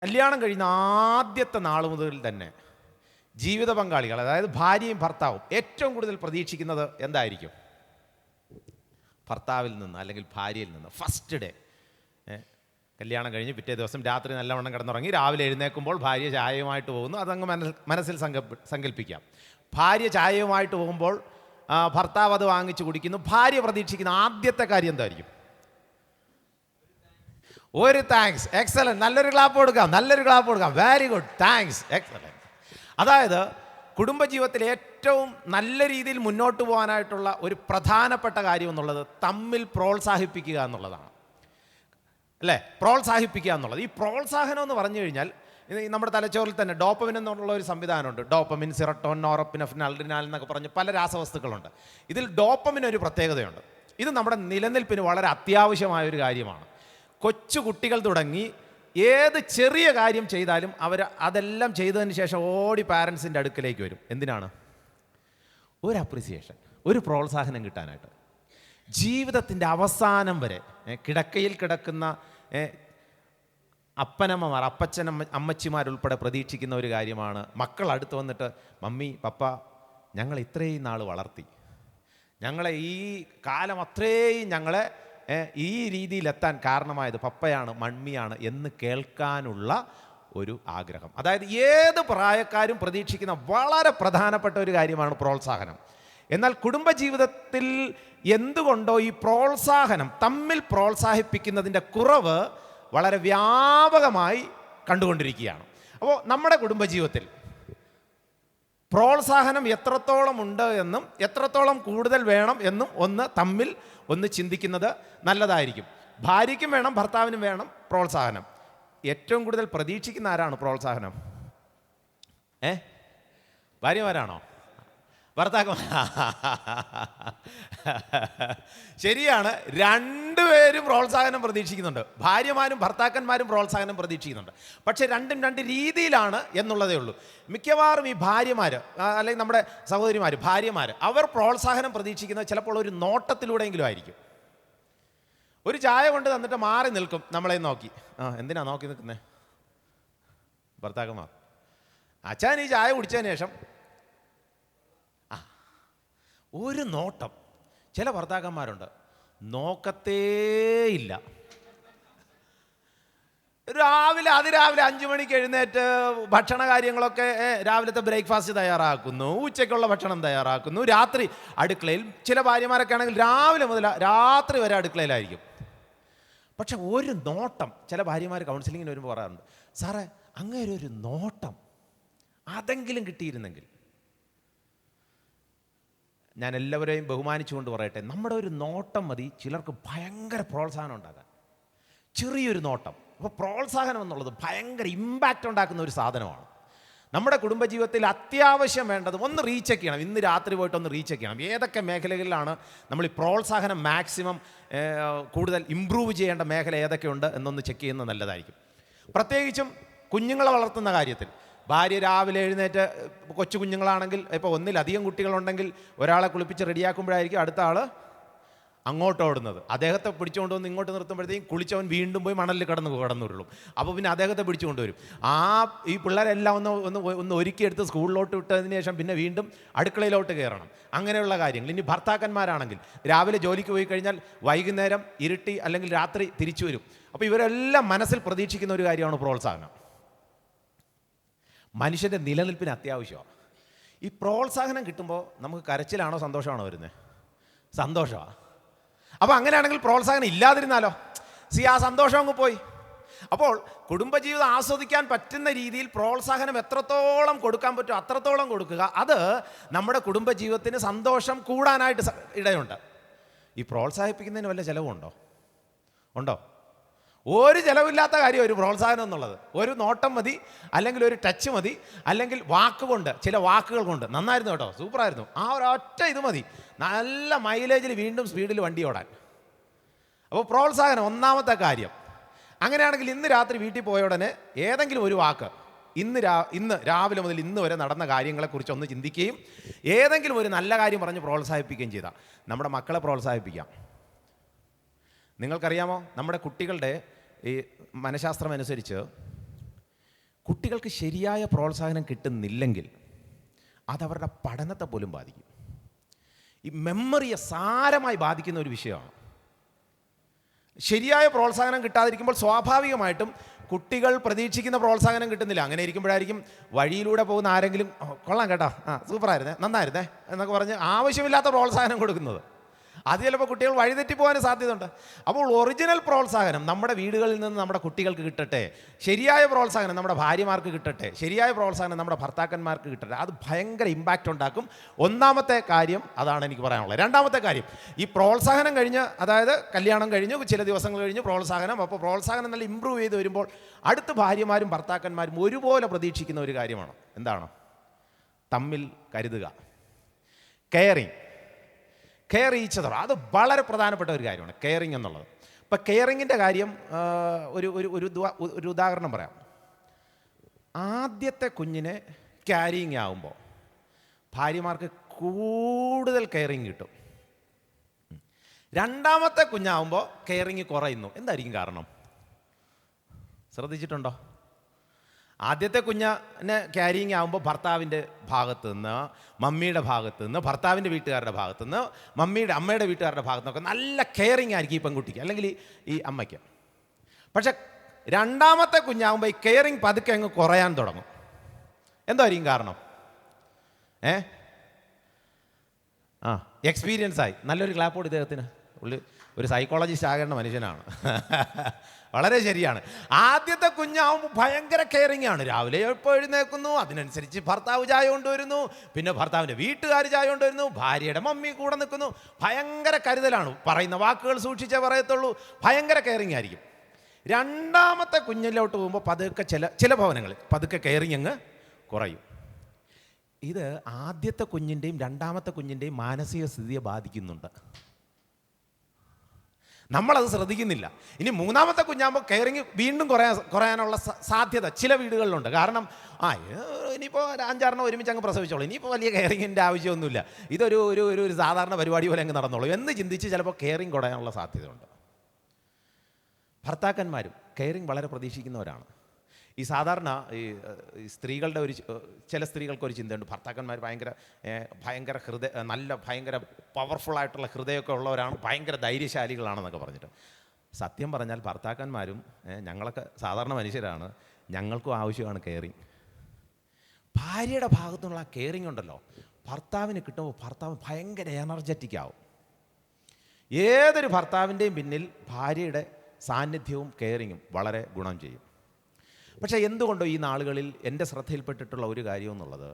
കല്യാണം കഴിയുന്ന ആദ്യത്തെ നാൾ മുതൽ തന്നെ ജീവിത പങ്കാളികൾ, അതായത് ഭാര്യയും ഭർത്താവും ഏറ്റവും കൂടുതൽ പ്രതീക്ഷിക്കുന്നത് എന്തായിരിക്കും? ഭർത്താവിൽ നിന്ന് അല്ലെങ്കിൽ ഭാര്യയിൽ നിന്ന്. ഫസ്റ്റ് ഡേ കല്യാണം കഴിഞ്ഞ് പിറ്റേ ദിവസം രാത്രി നല്ലവണ്ണം കിടന്നുറങ്ങി, രാവിലെ എഴുന്നേൽക്കുമ്പോൾ ഭാര്യ ചായയുമായിട്ട് പോകുന്നു. അതങ്ങ് മനസ്സിൽ സങ്കല്പിക്കാം. ഭാര്യ ചായയുമായിട്ട് പോകുമ്പോൾ ഭർത്താവ് അത് വാങ്ങിച്ച് കുടിക്കുന്നു. ഭാര്യ പ്രതീക്ഷിക്കുന്ന ആദ്യത്തെ കാര്യം എന്തായിരിക്കും? ഒരു താങ്ക്സ്, എക്സലൻറ്റ്, നല്ലൊരു ക്ലാപ്പ് കൊടുക്കാം, വെരി ഗുഡ്, താങ്ക്സ്, എക്സലൻറ്റ്. അതായത് കുടുംബജീവിതത്തിൽ ഏറ്റവും നല്ല രീതിയിൽ മുന്നോട്ട് പോകാനായിട്ടുള്ള ഒരു പ്രധാനപ്പെട്ട കാര്യം എന്നുള്ളത് തമ്മിൽ പ്രോത്സാഹിപ്പിക്കുക എന്നുള്ളതാണ്, അല്ലേ? പ്രോത്സാഹിപ്പിക്കുക എന്നുള്ളത്. ഈ പ്രോത്സാഹനം എന്ന് പറഞ്ഞു കഴിഞ്ഞാൽ നമ്മുടെ തലച്ചോറിൽ തന്നെ ഡോപ്പമിൻ എന്നുള്ള ഒരു സംവിധാനമുണ്ട്. ഡോപ്പമിൻ, സിറട്ടോൺ, നോറപ്പിനെഫ്രിൻ, അഡ്രിനാലിൻ എന്നൊക്കെ പറഞ്ഞ് പല രാസവസ്തുക്കളുണ്ട്. ഇതിൽ ഡോപ്പമിന് ഒരു പ്രത്യേകതയുണ്ട്. ഇത് നമ്മുടെ നിലനിൽപ്പിന് വളരെ അത്യാവശ്യമായൊരു കാര്യമാണ്. കൊച്ചു കുട്ടികൾ തുടങ്ങി ഏത് ചെറിയ കാര്യം ചെയ്താലും അവർ അതെല്ലാം ചെയ്തതിന് ശേഷം ഓടി പാരൻസിൻ്റെ അടുക്കലേക്ക് വരും. എന്തിനാണ്? ഒരു അപ്രിസിയേഷൻ, ഒരു പ്രോത്സാഹനം കിട്ടാനായിട്ട്. ജീവിതത്തിൻ്റെ അവസാനം വരെ കിടക്കയിൽ കിടക്കുന്ന അപ്പനമ്മമാർ, അമ്മച്ചിമാരുൾപ്പെടെ പ്രതീക്ഷിക്കുന്ന ഒരു കാര്യമാണ് മക്കൾ അടുത്ത് വന്നിട്ട്, മമ്മി, പപ്പ, ഞങ്ങൾ ഇത്രയും നാൾ വളർത്തി, ഞങ്ങളെ ഈ കാലം അത്രയും ഞങ്ങളെ ഈ രീതിയിലെത്താൻ കാരണമായത് പപ്പയാണ്, മമ്മിയാണ് എന്ന് കേൾക്കാനുള്ള ഒരു ആഗ്രഹം. അതായത് ഏത് പ്രായക്കാരും പ്രതീക്ഷിക്കുന്ന വളരെ പ്രധാനപ്പെട്ട ഒരു കാര്യമാണ് പ്രോത്സാഹനം. എന്നാൽ കുടുംബജീവിതത്തിൽ എന്തുകൊണ്ടോ ഈ പ്രോത്സാഹനം, തമ്മിൽ പ്രോത്സാഹിപ്പിക്കുന്നതിൻ്റെ കുറവ് വളരെ വ്യാപകമായി കണ്ടുകൊണ്ടിരിക്കുകയാണ്. അപ്പോൾ നമ്മുടെ കുടുംബജീവിതത്തിൽ പ്രോത്സാഹനം എത്രത്തോളം ഉണ്ട് എന്നും എത്രത്തോളം കൂടുതൽ വേണം എന്നും തമ്മിൽ ചിന്തിക്കുന്നത് നല്ലതായിരിക്കും. ഭാര്യയ്ക്കും വേണം, ഭർത്താവിനും വേണം പ്രോത്സാഹനം. ഏറ്റവും കൂടുതൽ പ്രതീക്ഷിക്കുന്ന ആരാണ് പ്രോത്സാഹനം? ഭാര്യമാരാണോ? ഭർത്താക്കന്മാർ? ശരിയാണ്, രണ്ടുപേരും പ്രോത്സാഹനം പ്രതീക്ഷിക്കുന്നുണ്ട്. ഭാര്യമാരും ഭർത്താക്കന്മാരും പ്രോത്സാഹനം പ്രതീക്ഷിക്കുന്നുണ്ട്. പക്ഷേ രണ്ടും രണ്ട് രീതിയിലാണ് എന്നുള്ളതേ ഉള്ളൂ. മിക്കവാറും ഈ ഭാര്യമാർ, അല്ലെങ്കിൽ നമ്മുടെ സഹോദരിമാർ, ഭാര്യമാർ, അവർ പ്രോത്സാഹനം പ്രതീക്ഷിക്കുന്നത് ചിലപ്പോൾ ഒരു നോട്ടത്തിലൂടെയെങ്കിലും ആയിരിക്കും. ഒരു ചായ കൊണ്ട് തന്നിട്ട് മാറി നിൽക്കും നമ്മളെ നോക്കി. എന്തിനാ നോക്കി നിൽക്കുന്നത്? ഭർത്താക്കന്മാർ, അച്ഛൻ ഈ ചായ കുടിച്ചതിന് ശേഷം ഒരു നോട്ടം. ചില ഭർത്താക്കന്മാരുണ്ട്, നോക്കത്തേയില്ല. അതിരാവിലെ 5 മണിക്ക് എഴുന്നേറ്റ് ഭക്ഷണ കാര്യങ്ങളൊക്കെ, രാവിലത്തെ ബ്രേക്ക്ഫാസ്റ്റ് തയ്യാറാക്കുന്നു, ഉച്ചയ്ക്കുള്ള ഭക്ഷണം തയ്യാറാക്കുന്നു, രാത്രി അടുക്കളയിൽ. ചില ഭാര്യമാരൊക്കെ ആണെങ്കിൽ രാവിലെ മുതൽ രാത്രി വരെ അടുക്കളയിലായിരിക്കും. പക്ഷെ ഒരു നോട്ടം, ചില ഭാര്യമാർ കൗൺസിലിങ്ങിന് വരുമ്പോൾ പറയാറുണ്ട്, സാറേ അങ്ങനെ ഒരു നോട്ടം അതെങ്കിലും കിട്ടിയിരുന്നെങ്കിൽ. ഞാൻ എല്ലാവരെയും ബഹുമാനിച്ചുകൊണ്ട് പറയട്ടെ, നമ്മുടെ ഒരു നോട്ടം മതി ചിലർക്ക് ഭയങ്കര പ്രോത്സാഹനം ഉണ്ടാകാൻ. ചെറിയൊരു നോട്ടം. അപ്പോൾ പ്രോത്സാഹനം എന്നുള്ളത് ഭയങ്കര ഇമ്പാക്റ്റ് ഉണ്ടാക്കുന്ന ഒരു സാധനമാണ്. നമ്മുടെ കുടുംബജീവിതത്തിൽ അത്യാവശ്യം വേണ്ടത് ഒന്ന് റീചെക്ക് ചെയ്യണം. ഇന്ന് രാത്രി പോയിട്ട് ഒന്ന് റീചെക്ക് ചെയ്യണം, ഏതൊക്കെ മേഖലകളിലാണ് നമ്മൾ ഈ പ്രോത്സാഹനം മാക്സിമം കൂടുതൽ ഇമ്പ്രൂവ് ചെയ്യേണ്ട മേഖല ഏതൊക്കെയുണ്ട് എന്നൊന്ന് ചെക്ക് ചെയ്യുന്നത് നല്ലതായിരിക്കും. പ്രത്യേകിച്ചും കുഞ്ഞുങ്ങളെ വളർത്തുന്ന കാര്യത്തിൽ. ഭാര്യ രാവിലെ എഴുന്നേറ്റ്, കൊച്ചു കുഞ്ഞുങ്ങളാണെങ്കിൽ, ഇപ്പോൾ ഒന്നിലധികം കുട്ടികളുണ്ടെങ്കിൽ ഒരാളെ കുളിപ്പിച്ച് റെഡിയാക്കുമ്പോഴായിരിക്കും അടുത്ത ആൾ അങ്ങോട്ട് ഓടുന്നത്. അദ്ദേഹത്തെ പിടിച്ചുകൊണ്ട് വന്ന് ഇങ്ങോട്ട് നിർത്തുമ്പോഴത്തേക്കും കുളിച്ചവൻ വീണ്ടും പോയി മണലിൽ കിടന്നുരുളും. അപ്പോൾ പിന്നെ അദ്ദേഹത്തെ പിടിച്ചുകൊണ്ടുവരും. ഈ പിള്ളേരെല്ലാം ഒന്ന് ഒരുക്കിയെടുത്ത് സ്കൂളിലോട്ട് വിട്ടതിന് ശേഷം പിന്നെ വീണ്ടും അടുക്കളയിലോട്ട് കയറണം. അങ്ങനെയുള്ള കാര്യങ്ങൾ. ഇനി ഭർത്താക്കന്മാരാണെങ്കിൽ രാവിലെ ജോലിക്ക് പോയി കഴിഞ്ഞാൽ വൈകുന്നേരം ഇരുട്ടി അല്ലെങ്കിൽ രാത്രി തിരിച്ചു വരും. അപ്പോൾ ഇവരെല്ലാം മനസ്സിൽ പ്രതീക്ഷിക്കുന്ന ഒരു കാര്യമാണ് പ്രോത്സാഹനം. മനുഷ്യൻ്റെ നിലനിൽപ്പിന് അത്യാവശ്യമാണ്. ഈ പ്രോത്സാഹനം കിട്ടുമ്പോൾ നമുക്ക് കരച്ചിലാണോ സന്തോഷമാണോ വരുന്നത്? സന്തോഷമാണ്. അപ്പോൾ അങ്ങനെയാണെങ്കിൽ പ്രോത്സാഹനം ഇല്ലാതിരുന്നാലോ? ആ സന്തോഷം അങ്ങ് പോയി. അപ്പോൾ കുടുംബജീവിതം ആസ്വദിക്കാൻ പറ്റുന്ന രീതിയിൽ പ്രോത്സാഹനം എത്രത്തോളം കൊടുക്കാൻ പറ്റുമോ അത്രത്തോളം കൊടുക്കുക. അത് നമ്മുടെ കുടുംബജീവിതത്തിന് സന്തോഷം കൂടാനായിട്ട് ഇടയുണ്ട്. ഈ പ്രോത്സാഹിപ്പിക്കുന്നതിന് വല്ല ചിലവുണ്ടോ? ഉണ്ടോ? ഒരു ചിലവില്ലാത്ത കാര്യം ഒരു പ്രോത്സാഹനം എന്നുള്ളത്. ഒരു നോട്ടം മതി, അല്ലെങ്കിൽ ഒരു ടച്ച് മതി, അല്ലെങ്കിൽ വാക്കുകൊണ്ട്, ചില വാക്കുകൾ കൊണ്ട്, നന്നായിരുന്നു കേട്ടോ, സൂപ്പറായിരുന്നു, ആ ഒരൊറ്റ ഇത് മതി, നല്ല മൈലേജിൽ വീണ്ടും സ്പീഡിൽ വണ്ടി ഓടാൻ. അപ്പോൾ പ്രോത്സാഹനം ഒന്നാമത്തെ കാര്യം. അങ്ങനെയാണെങ്കിൽ ഇന്ന് രാത്രി വീട്ടിൽ പോയ ഉടനെ ഏതെങ്കിലും ഒരു വാക്ക്, ഇന്ന് രാവിലെ മുതൽ ഇന്ന് വരെ നടന്ന കാര്യങ്ങളെക്കുറിച്ച് ഒന്ന് ചിന്തിക്കുകയും ഏതെങ്കിലും ഒരു നല്ല കാര്യം പറഞ്ഞ് പ്രോത്സാഹിപ്പിക്കുകയും ചെയ്താൽ നമ്മുടെ മക്കളെ പ്രോത്സാഹിപ്പിക്കാം. നിങ്ങൾക്കറിയാമോ, നമ്മുടെ കുട്ടികളുടെ ഈ മനഃശാസ്ത്രം അനുസരിച്ച് കുട്ടികൾക്ക് ശരിയായ പ്രോത്സാഹനം കിട്ടുന്നില്ലെങ്കിൽ അതവരുടെ പഠനത്തെ പോലും ബാധിക്കും. ഈ മെമ്മറിയെ സാരമായി ബാധിക്കുന്ന ഒരു വിഷയമാണ്. ശരിയായ പ്രോത്സാഹനം കിട്ടാതിരിക്കുമ്പോൾ സ്വാഭാവികമായിട്ടും കുട്ടികൾ പ്രതീക്ഷിക്കുന്ന പ്രോത്സാഹനം കിട്ടുന്നില്ല. അങ്ങനെ ഇരിക്കുമ്പോഴായിരിക്കും വഴിയിലൂടെ പോകുന്ന ആരെങ്കിലും കൊള്ളാം കേട്ടോ, സൂപ്പറായിരുന്നേ, നന്നായിരുന്നേ എന്നൊക്കെ പറഞ്ഞ് ആവശ്യമില്ലാത്ത പ്രോത്സാഹനം കൊടുക്കുന്നത്. അത് ചിലപ്പോൾ കുട്ടികൾ വഴിതെറ്റി പോകാനും സാധ്യതയുണ്ട്. അപ്പോൾ ഒറിജിനൽ പ്രോത്സാഹനം നമ്മുടെ വീടുകളിൽ നിന്ന് നമ്മുടെ കുട്ടികൾക്ക് കിട്ടട്ടെ, ശരിയായ പ്രോത്സാഹനം നമ്മുടെ ഭാര്യമാർക്ക് കിട്ടട്ടെ, ശരിയായ പ്രോത്സാഹനം നമ്മുടെ ഭർത്താക്കന്മാർക്ക് കിട്ടട്ടെ. അത് ഭയങ്കര ഇമ്പാക്റ്റ് ഉണ്ടാക്കും. ഒന്നാമത്തെ കാര്യം അതാണ് എനിക്ക് പറയാനുള്ളത്. രണ്ടാമത്തെ കാര്യം, ഈ പ്രോത്സാഹനം കഴിഞ്ഞ്, അതായത് കല്യാണം കഴിഞ്ഞു ചില ദിവസങ്ങൾ കഴിഞ്ഞ് പ്രോത്സാഹനം, അപ്പോൾ പ്രോത്സാഹനം നല്ല ഇമ്പ്രൂവ് ചെയ്ത് വരുമ്പോൾ അടുത്ത ഭാര്യമാരും ഭർത്താക്കന്മാരും ഒരുപോലെ പ്രതീക്ഷിക്കുന്ന ഒരു കാര്യമാണ്. എന്താണ്? തമ്മിൽ കരുതുക, കെയറിങ് ഈച്ച് അതർ. അത് വളരെ പ്രധാനപ്പെട്ട ഒരു കാര്യമാണ്, കെയറിങ് എന്നുള്ളത്. ഇപ്പം കെയറിങ്ങിൻ്റെ കാര്യം ഒരു ഉദാഹരണം പറയാം. ആദ്യത്തെ കുഞ്ഞിനെ ക്യാരിങ് ആകുമ്പോൾ ഭാര്യമാർക്ക് കൂടുതൽ കെയറിങ് കിട്ടും. രണ്ടാമത്തെ കുഞ്ഞാവുമ്പോൾ കെയറിങ് കുറയുന്നു. എന്തായിരിക്കും കാരണം? ശ്രദ്ധിച്ചിട്ടുണ്ടോ? ആദ്യത്തെ കുഞ്ഞിനെ ക്യാരിങ് ആകുമ്പോൾ ഭർത്താവിൻ്റെ ഭാഗത്ത് നിന്ന്, മമ്മിയുടെ ഭാഗത്ത് നിന്ന്, ഭർത്താവിൻ്റെ വീട്ടുകാരുടെ ഭാഗത്തു നിന്ന്, അമ്മയുടെ വീട്ടുകാരുടെ ഭാഗത്തു നിന്നൊക്കെ നല്ല കെയറിങ് ആയിരിക്കും ഈ പെൺകുട്ടിക്ക് അല്ലെങ്കിൽ ഈ അമ്മയ്ക്ക്. പക്ഷെ രണ്ടാമത്തെ കുഞ്ഞാകുമ്പോൾ ഈ കെയറിങ് പതുക്കെ അങ്ങ് കുറയാൻ തുടങ്ങും. എന്തായിരിക്കും കാരണം? എക്സ്പീരിയൻസ് ആയി. നല്ലൊരു ക്ലാപ്പോട് ഇദ്ദേഹത്തിന്. ഒരു സൈക്കോളജിസ്റ്റ് ആകേണ്ട മനുഷ്യനാണ്. വളരെ ശരിയാണ്. ആദ്യത്തെ കുഞ്ഞാവുമ്പോൾ ഭയങ്കര കെയറിങ് ആണ്. രാവിലെ എപ്പോൾ എഴുന്നേൽക്കുന്നു, അതിനനുസരിച്ച് ഭർത്താവ് ചായ കൊണ്ടുവരുന്നു, പിന്നെ ഭർത്താവിൻ്റെ വീട്ടുകാർ ചായ കൊണ്ടുവരുന്നു, ഭാര്യയുടെ മമ്മി കൂടെ നിൽക്കുന്നു. ഭയങ്കര കരുതലാണ്. പറയുന്ന വാക്കുകൾ സൂക്ഷിച്ചേ പറയത്തുള്ളൂ. ഭയങ്കര കെയറിങ് ആയിരിക്കും. രണ്ടാമത്തെ കുഞ്ഞിലോട്ട് പോകുമ്പോൾ പതുക്കെ ചില ഭവനങ്ങളിൽ പതുക്കെ കെയറിങ് അങ്ങ് കുറയും. ഇത് ആദ്യത്തെ കുഞ്ഞിൻ്റെയും രണ്ടാമത്തെ കുഞ്ഞിൻ്റെയും മാനസിക സ്ഥിതിയെ ബാധിക്കുന്നുണ്ട്. നമ്മളത് ശ്രദ്ധിക്കുന്നില്ല. ഇനി മൂന്നാമത്തെ കുഞ്ഞാകുമ്പോൾ കെയറിങ് വീണ്ടും കുറയാനുള്ള സാധ്യത ചില വീടുകളിലുണ്ട്. കാരണം ഇനിയിപ്പോൾ 5-6 ഒരുമിച്ച് അങ്ങ് പ്രസവിച്ചോളൂ, ഇനിയിപ്പോൾ വലിയ കെയറിങ്ങിൻ്റെ ആവശ്യമൊന്നുമില്ല, ഇതൊരു ഒരു ഒരു സാധാരണ പരിപാടി പോലെ അങ്ങ് നടന്നോളൂ എന്ന് ചിന്തിച്ച് ചിലപ്പോൾ കെയറിങ് കുറയാനുള്ള സാധ്യതയുണ്ട്. ഭർത്താക്കന്മാരും കെയറിങ് വളരെ പ്രതീക്ഷിക്കുന്നവരാണ്. ഈ സാധാരണ ഈ സ്ത്രീകളുടെ ചില സ്ത്രീകൾക്ക് ഒരു ചിന്തയുണ്ട്, ഭർത്താക്കന്മാർ ഭയങ്കര ഭയങ്കര പവർഫുള്ളായിട്ടുള്ള ഹൃദയമൊക്കെ ഉള്ളവരാണ്, ഭയങ്കര ധൈര്യശാലികളാണെന്നൊക്കെ പറഞ്ഞിട്ട്. സത്യം പറഞ്ഞാൽ ഭർത്താക്കന്മാരും ഞങ്ങളൊക്കെ സാധാരണ മനുഷ്യരാണ്, ഞങ്ങൾക്കും ആവശ്യമാണ് കെയറിങ്. ഭാര്യയുടെ ഭാഗത്തുനിന്നുള്ള ആ കെയറിങ് ഉണ്ടല്ലോ, ഭർത്താവിന് കിട്ടുമ്പോൾ ഭർത്താവ് ഭയങ്കര എനർജറ്റിക് ആവും. ഏതൊരു ഭർത്താവിൻ്റെയും പിന്നിൽ ഭാര്യയുടെ സാന്നിധ്യവും കെയറിങ്ങും വളരെ ഗുണം ചെയ്യും. പക്ഷേ എന്തുകൊണ്ടോ ഈ നാളുകളിൽ എൻ്റെ ശ്രദ്ധയിൽപ്പെട്ടിട്ടുള്ള ഒരു കാര്യം എന്നുള്ളത്,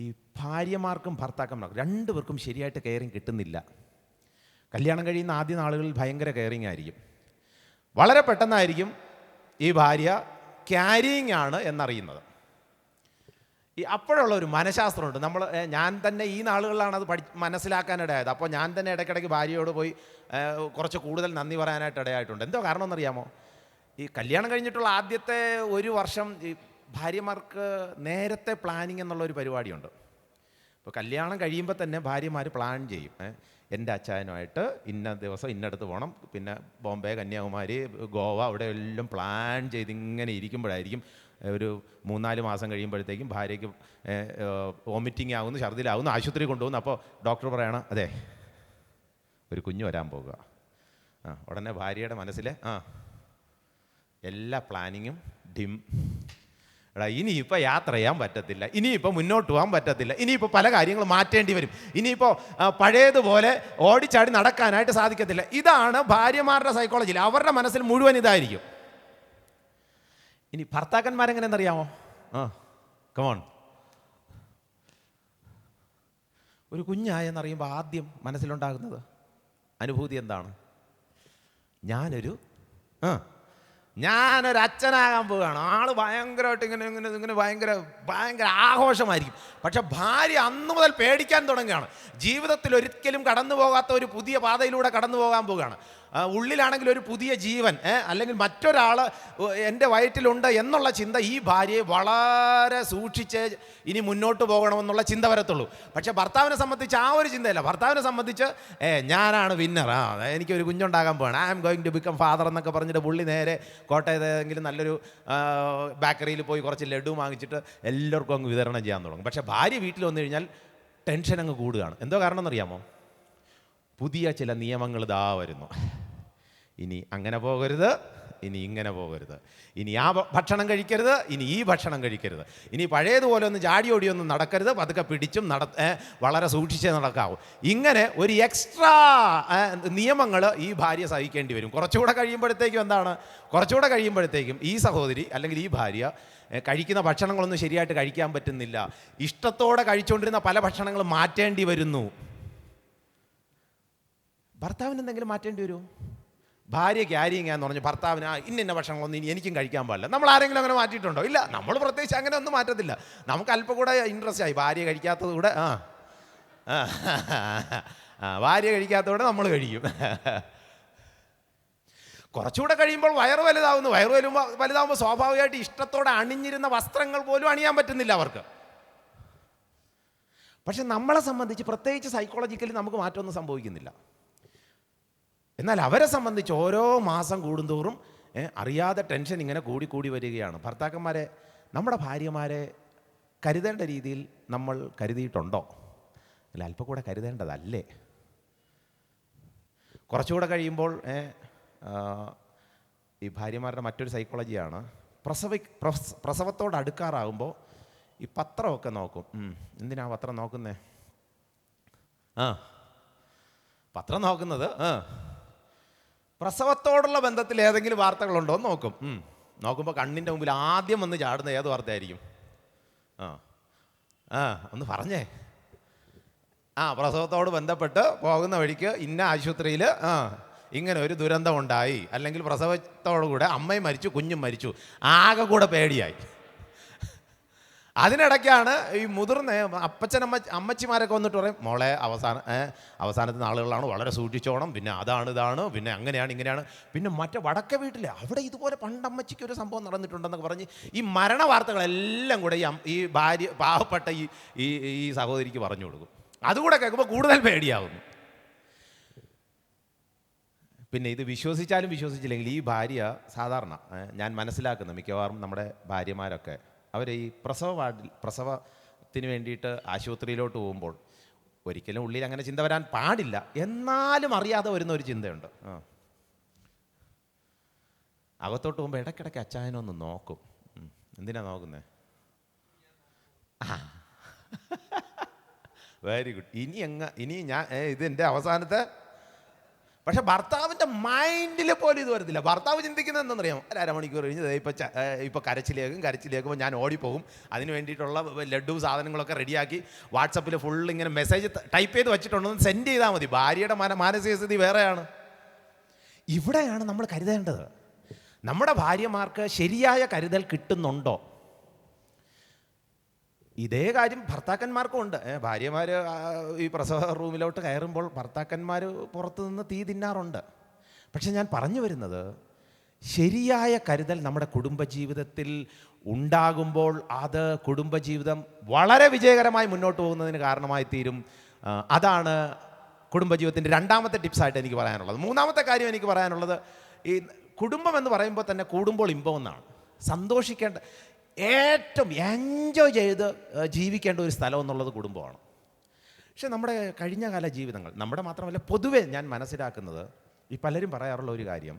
ഈ ഭാര്യമാർക്കും ഭർത്താക്കന്മാർക്കും രണ്ടുപേർക്കും ശരിയായിട്ട് കെയറിങ് കിട്ടുന്നില്ല. കല്യാണം കഴിയുന്ന ആദ്യ നാളുകളിൽ ഭയങ്കര കെയറിങ് ആയിരിക്കും. വളരെ പെട്ടെന്നായിരിക്കും ഈ ഭാര്യ ക്യാരിങ് ആണ് എന്നറിയുന്നത്. അപ്പോഴുള്ള ഒരു മനഃശാസ്ത്രമുണ്ട്. ഞാൻ തന്നെ ഈ നാളുകളിലാണ് അത് മനസ്സിലാക്കാനിടയായത്. അപ്പോൾ ഞാൻ തന്നെ ഇടയ്ക്കിടയ്ക്ക് ഭാര്യയോട് പോയി കുറച്ച് കൂടുതൽ നന്ദി പറയാനായിട്ട് ഇടയായിട്ടുണ്ട്. എന്തോ കാരണം എന്നറിയാമോ? ഈ കല്യാണം കഴിഞ്ഞിട്ടുള്ള ആദ്യത്തെ 1 വർഷം ഈ ഭാര്യമാർക്ക് നേരത്തെ പ്ലാനിങ് എന്നുള്ളൊരു പരിപാടിയുണ്ട്. ഇപ്പോൾ കല്യാണം കഴിയുമ്പോൾ തന്നെ ഭാര്യമാർ പ്ലാൻ ചെയ്യും. എൻ്റെ അച്ചായനുമായിട്ട് ഇന്ന ദിവസം ഇന്നടത്ത് പോകണം, പിന്നെ ബോംബെ, കന്യാകുമാരി, ഗോവ, അവിടെ എല്ലാം പ്ലാൻ ചെയ്ത് ഇങ്ങനെ ഇരിക്കുമ്പോഴായിരിക്കും ഒരു 3-4 മാസം കഴിയുമ്പോഴത്തേക്കും ഭാര്യയ്ക്ക് വോമിറ്റിംഗ് ആകുന്നു, ഛർദിലാകുന്നു, ആശുപത്രി കൊണ്ടുപോകുന്നു. അപ്പോൾ ഡോക്ടർ പറയണം, അതെ ഒരു കുഞ്ഞ് വരാൻ പോകുക. ഉടനെ ഭാര്യയുടെ മനസ്സിൽ എല്ലാ പ്ലാനിങ്ങും ഡിം. ഇനിയിപ്പോൾ യാത്ര ചെയ്യാൻ പറ്റത്തില്ല, ഇനിയിപ്പോൾ മുന്നോട്ട് പോകാൻ പറ്റത്തില്ല, ഇനിയിപ്പോൾ പല കാര്യങ്ങളും മാറ്റേണ്ടി വരും, ഇനിയിപ്പോൾ പഴയതുപോലെ ഓടിച്ചാടി നടക്കാനായിട്ട് സാധിക്കത്തില്ല. ഇതാണ് ഭാര്യമാരുടെ സൈക്കോളജിയിൽ. അവരുടെ മനസ്സിൽ മുഴുവൻ ഇതായിരിക്കും. ഇനി ഭർത്താക്കന്മാരെങ്ങനെയെന്നറിയാമോ? കമോൺ. ഒരു കുഞ്ഞായെന്നറിയുമ്പോൾ ആദ്യം മനസ്സിലുണ്ടാകുന്നത് അനുഭൂതി എന്താണ്? ഞാനൊരു അച്ഛനാകാൻ പോവുകയാണ്. ആള് ഭയങ്കരമായിട്ട് ഇങ്ങനെ ഭയങ്കര ആഘോഷമായിരിക്കും. പക്ഷെ ഭാര്യ അന്നു മുതൽ പേടിക്കാൻ തുടങ്ങുകയാണ്. ജീവിതത്തിൽ ഒരിക്കലും കടന്നു പോകാത്ത ഒരു പുതിയ പാതയിലൂടെ കടന്നു പോകാൻ പോവുകയാണ്. ഉള്ളിലാണെങ്കിൽ ഒരു പുതിയ ജീവൻ, അല്ലെങ്കിൽ മറ്റൊരാൾ എൻ്റെ വയറ്റിലുണ്ട് എന്നുള്ള ചിന്ത ഈ ഭാര്യയെ വളരെ സൂക്ഷിച്ച് ഇനി മുന്നോട്ട് പോകണമെന്നുള്ള ചിന്ത വരത്തുള്ളൂ. പക്ഷേ ഭർത്താവിനെ സംബന്ധിച്ച് ആ ഒരു ചിന്തയല്ല. ഭർത്താവിനെ സംബന്ധിച്ച് ഞാനാണ് വിന്നർ, എനിക്കൊരു കുഞ്ഞുണ്ടാകാൻ പോകണം, I am going to become father എന്നൊക്കെ പറഞ്ഞിട്ട് പുള്ളി നേരെ കോട്ടയത്തെങ്കിലും നല്ലൊരു ബേക്കറിയിൽ പോയി കുറച്ച് ലഡു വാങ്ങിച്ചിട്ട് എല്ലാവർക്കും അങ്ങ് വിതരണം ചെയ്യാൻ തുടങ്ങും. പക്ഷേ ഭാര്യ വീട്ടിൽ വന്നു കഴിഞ്ഞാൽ ടെൻഷൻ അങ്ങ് കൂടുകയാണ്. എന്തോ കാരണം എന്നറിയാമോ? പുതിയ ചില നിയമങ്ങൾ ഇതാ വരുന്നു. ഇനി അങ്ങനെ പോകരുത്, ഇനി ഇങ്ങനെ പോകരുത്, ഇനി ആ ഭക്ഷണം കഴിക്കരുത്, ഇനി ഈ ഭക്ഷണം കഴിക്കരുത്, ഇനി പഴയതുപോലെ ഒന്ന് ചാടി ഓടിയൊന്നും നടക്കരുത്, പതുക്കെ പിടിച്ചും വളരെ സൂക്ഷിച്ചേ നടക്കാവൂ. ഇങ്ങനെ ഒരു എക്സ്ട്രാ നിയമങ്ങൾ ഈ ഭാര്യ സഹിക്കേണ്ടി വരും. കുറച്ചുകൂടെ കഴിയുമ്പോഴത്തേക്കും ഈ സഹോദരി അല്ലെങ്കിൽ ഈ ഭാര്യ കഴിക്കുന്ന ഭക്ഷണങ്ങളൊന്നും ശരിയായിട്ട് കഴിക്കാൻ പറ്റുന്നില്ല. ഇഷ്ടത്തോടെ കഴിച്ചുകൊണ്ടിരുന്ന പല ഭക്ഷണങ്ങളും മാറ്റേണ്ടി വരുന്നു. ഭർത്താവിന് എന്തെങ്കിലും മാറ്റേണ്ടി വരുമോ? ഭാര്യ ക്യാരിങ് എന്ന് പറഞ്ഞ് ഭർത്താവിന് ഇന്ന ഭക്ഷണങ്ങളൊന്നും ഇനി എനിക്കും കഴിക്കാൻ പാടില്ല. നമ്മൾ ആരെങ്കിലും അങ്ങനെ മാറ്റിയിട്ടുണ്ടോ? ഇല്ല. നമ്മൾ പ്രത്യേകിച്ച് അങ്ങനെ ഒന്നും മാറ്റത്തില്ല. നമുക്ക് അല്പം കൂടെ ഇൻട്രസ്റ്റ് ആയി ഭാര്യ കഴിക്കാത്തത് കൂടെ ഭാര്യ കഴിക്കാത്തതോടെ നമ്മൾ കഴിക്കും. കുറച്ചുകൂടെ കഴിയുമ്പോൾ വയറ് വലുതാവുമ്പോൾ സ്വാഭാവികമായിട്ട് ഇഷ്ടത്തോടെ അണിഞ്ഞിരുന്ന വസ്ത്രങ്ങൾ പോലും അണിയാൻ പറ്റുന്നില്ല അവർക്ക്. പക്ഷെ നമ്മളെ സംബന്ധിച്ച് പ്രത്യേകിച്ച് സൈക്കോളജിക്കലി നമുക്ക് മാറ്റമൊന്നും സംഭവിക്കുന്നില്ല. എന്നാൽ അവരെ സംബന്ധിച്ച് ഓരോ മാസം കൂടുന്തോറും അറിയാതെ ടെൻഷൻ ഇങ്ങനെ കൂടി വരികയാണ്. ഭർത്താക്കന്മാരെ, നമ്മുടെ ഭാര്യമാരെ കരുതേണ്ട രീതിയിൽ നമ്മൾ കരുതിയിട്ടുണ്ടോ? അല്ല, അല്പം കൂടെ കരുതേണ്ടതല്ലേ? കുറച്ചുകൂടെ കഴിയുമ്പോൾ ഈ ഭാര്യമാരുടെ മറ്റൊരു സൈക്കോളജിയാണ്, പ്രസവത്തോട് അടുക്കാറാകുമ്പോൾ ഈ പത്രമൊക്കെ നോക്കും. എന്തിനാ പത്രം നോക്കുന്നേ? പത്രം നോക്കുന്നത് പ്രസവത്തോടുള്ള ബന്ധത്തിൽ ഏതെങ്കിലും വാർത്തകളുണ്ടോ എന്ന് നോക്കും. നോക്കുമ്പോൾ കണ്ണിൻ്റെ മുമ്പിൽ ആദ്യം വന്ന് ചാടുന്ന ഏത് വാർത്തയായിരിക്കും? ഒന്ന് പറഞ്ഞേ. പ്രസവത്തോട് ബന്ധപ്പെട്ട് പോകുന്ന വഴിക്ക് ഇന്ന ആശുപത്രിയിൽ ഇങ്ങനെ ഒരു ദുരന്തം ഉണ്ടായി, അല്ലെങ്കിൽ പ്രസവത്തോടുകൂടെ അമ്മയും മരിച്ചു കുഞ്ഞും മരിച്ചു, ആകെ കൂടെ പേടിയായി. അതിനിടയ്ക്കാണ് ഈ മുതിർന്ന അമ്മച്ചിമാരൊക്കെ വന്നിട്ട് പറയും, മോളെ അവസാനത്തെ നാളുകളാണ്, വളരെ സൂക്ഷിച്ചോണം, പിന്നെ ഇതാണ്, പിന്നെ അങ്ങനെയാണ് ഇങ്ങനെയാണ്. പിന്നെ മറ്റേ വടക്കേ വീട്ടിൽ അവിടെ ഇതുപോലെ പണ്ടമ്മച്ചിക്ക് ഒരു സംഭവം നടന്നിട്ടുണ്ടെന്നൊക്കെ പറഞ്ഞ് ഈ മരണ വാർത്തകളെല്ലാം കൂടെ ഈ ഭാര്യ പാവപ്പെട്ട ഈ സഹോദരിക്ക് പറഞ്ഞു കൊടുക്കും. അതുകൂടെ കേൾക്കുമ്പോൾ കൂടുതൽ പേടിയാവുന്നു. പിന്നെ ഇത് വിശ്വസിച്ചാലും വിശ്വസിച്ചില്ലെങ്കിൽ ഈ ഭാര്യ സാധാരണ ഞാൻ മനസ്സിലാക്കുന്ന മിക്കവാറും നമ്മുടെ ഭാര്യമാരൊക്കെ അവർ ഈ പ്രസവത്തിന് വേണ്ടിയിട്ട് ആശുപത്രിയിലോട്ട് പോകുമ്പോൾ ഒരിക്കലും ഉള്ളിൽ അങ്ങനെ ചിന്ത വരാൻ പാടില്ല, എന്നാലും അറിയാതെ വരുന്ന ഒരു ചിന്തയുണ്ട്. അകത്തോട്ട് പോകുമ്പോൾ ഇടയ്ക്കിടയ്ക്ക് അച്ചായനൊന്ന് നോക്കും. എന്തിനാ നോക്കുന്നേ? Very good. ഇനി ഞാൻ ഇതെൻ്റെ അവസാനത്തെ. പക്ഷെ ഭർത്താവിൻ്റെ മൈൻഡിൽ പോലും ഇത് വരത്തില്ല. ഭർത്താവ് ചിന്തിക്കുന്നത് എന്താണെന്നറിയാമോ? അരമണിക്കൂർ കഴിഞ്ഞ് ഇപ്പോൾ കരച്ചിലേക്കും ഞാൻ ഓടിപ്പോകും. അതിന് വേണ്ടിയിട്ടുള്ള ലഡു സാധനങ്ങളൊക്കെ റെഡിയാക്കി വാട്സപ്പിൽ ഫുൾ ഇങ്ങനെ മെസ്സേജ് ടൈപ്പ് ചെയ്ത് വെച്ചിട്ടുണ്ടെന്ന് സെൻഡ് ചെയ്താൽ മതി. ഭാര്യയുടെ മാനസിക സ്ഥിതി വേറെയാണ്. ഇവിടെയാണ് നമ്മൾ കരുതേണ്ടത്. നമ്മുടെ ഭാര്യമാർക്ക് ശരിയായ കരുതൽ കിട്ടുന്നുണ്ടോ? ഇതേ കാര്യം ഭർത്താക്കന്മാർക്കും ഉണ്ട്. ഭാര്യമാർ ഈ പ്രസവ റൂമിലോട്ട് കയറുമ്പോൾ ഭർത്താക്കന്മാർ പുറത്തു നിന്ന് തീ തിന്നാറുണ്ട്. പക്ഷെ ഞാൻ പറഞ്ഞു വരുന്നത്, ശരിയായ കരുതൽ നമ്മുടെ കുടുംബജീവിതത്തിൽ ഉണ്ടാകുമ്പോൾ അത് കുടുംബജീവിതം വളരെ വിജയകരമായി മുന്നോട്ട് പോകുന്നതിന് കാരണമായി തീരും. അതാണ് കുടുംബജീവിതത്തിൻ്റെ രണ്ടാമത്തെ ടിപ്സായിട്ട് എനിക്ക് പറയാനുള്ളത്. മൂന്നാമത്തെ കാര്യം എനിക്ക് പറയാനുള്ളത്, ഈ കുടുംബം എന്ന് പറയുമ്പോൾ തന്നെ കൂടുമ്പോൾ ഇമ്പം എന്നാണ്. സന്തോഷിക്കേണ്ട, ഏറ്റവും എൻജോയ് ചെയ്ത് ജീവിക്കേണ്ട ഒരു സ്ഥലം എന്നുള്ളത് കുടുംബമാണ്. പക്ഷെ നമ്മുടെ കഴിഞ്ഞകാല ജീവിതങ്ങൾ, നമ്മുടെ മാത്രമല്ല പൊതുവെ ഞാൻ മനസ്സിലാക്കുന്നത്, ഈ പലരും പറയാറുള്ള ഒരു കാര്യം,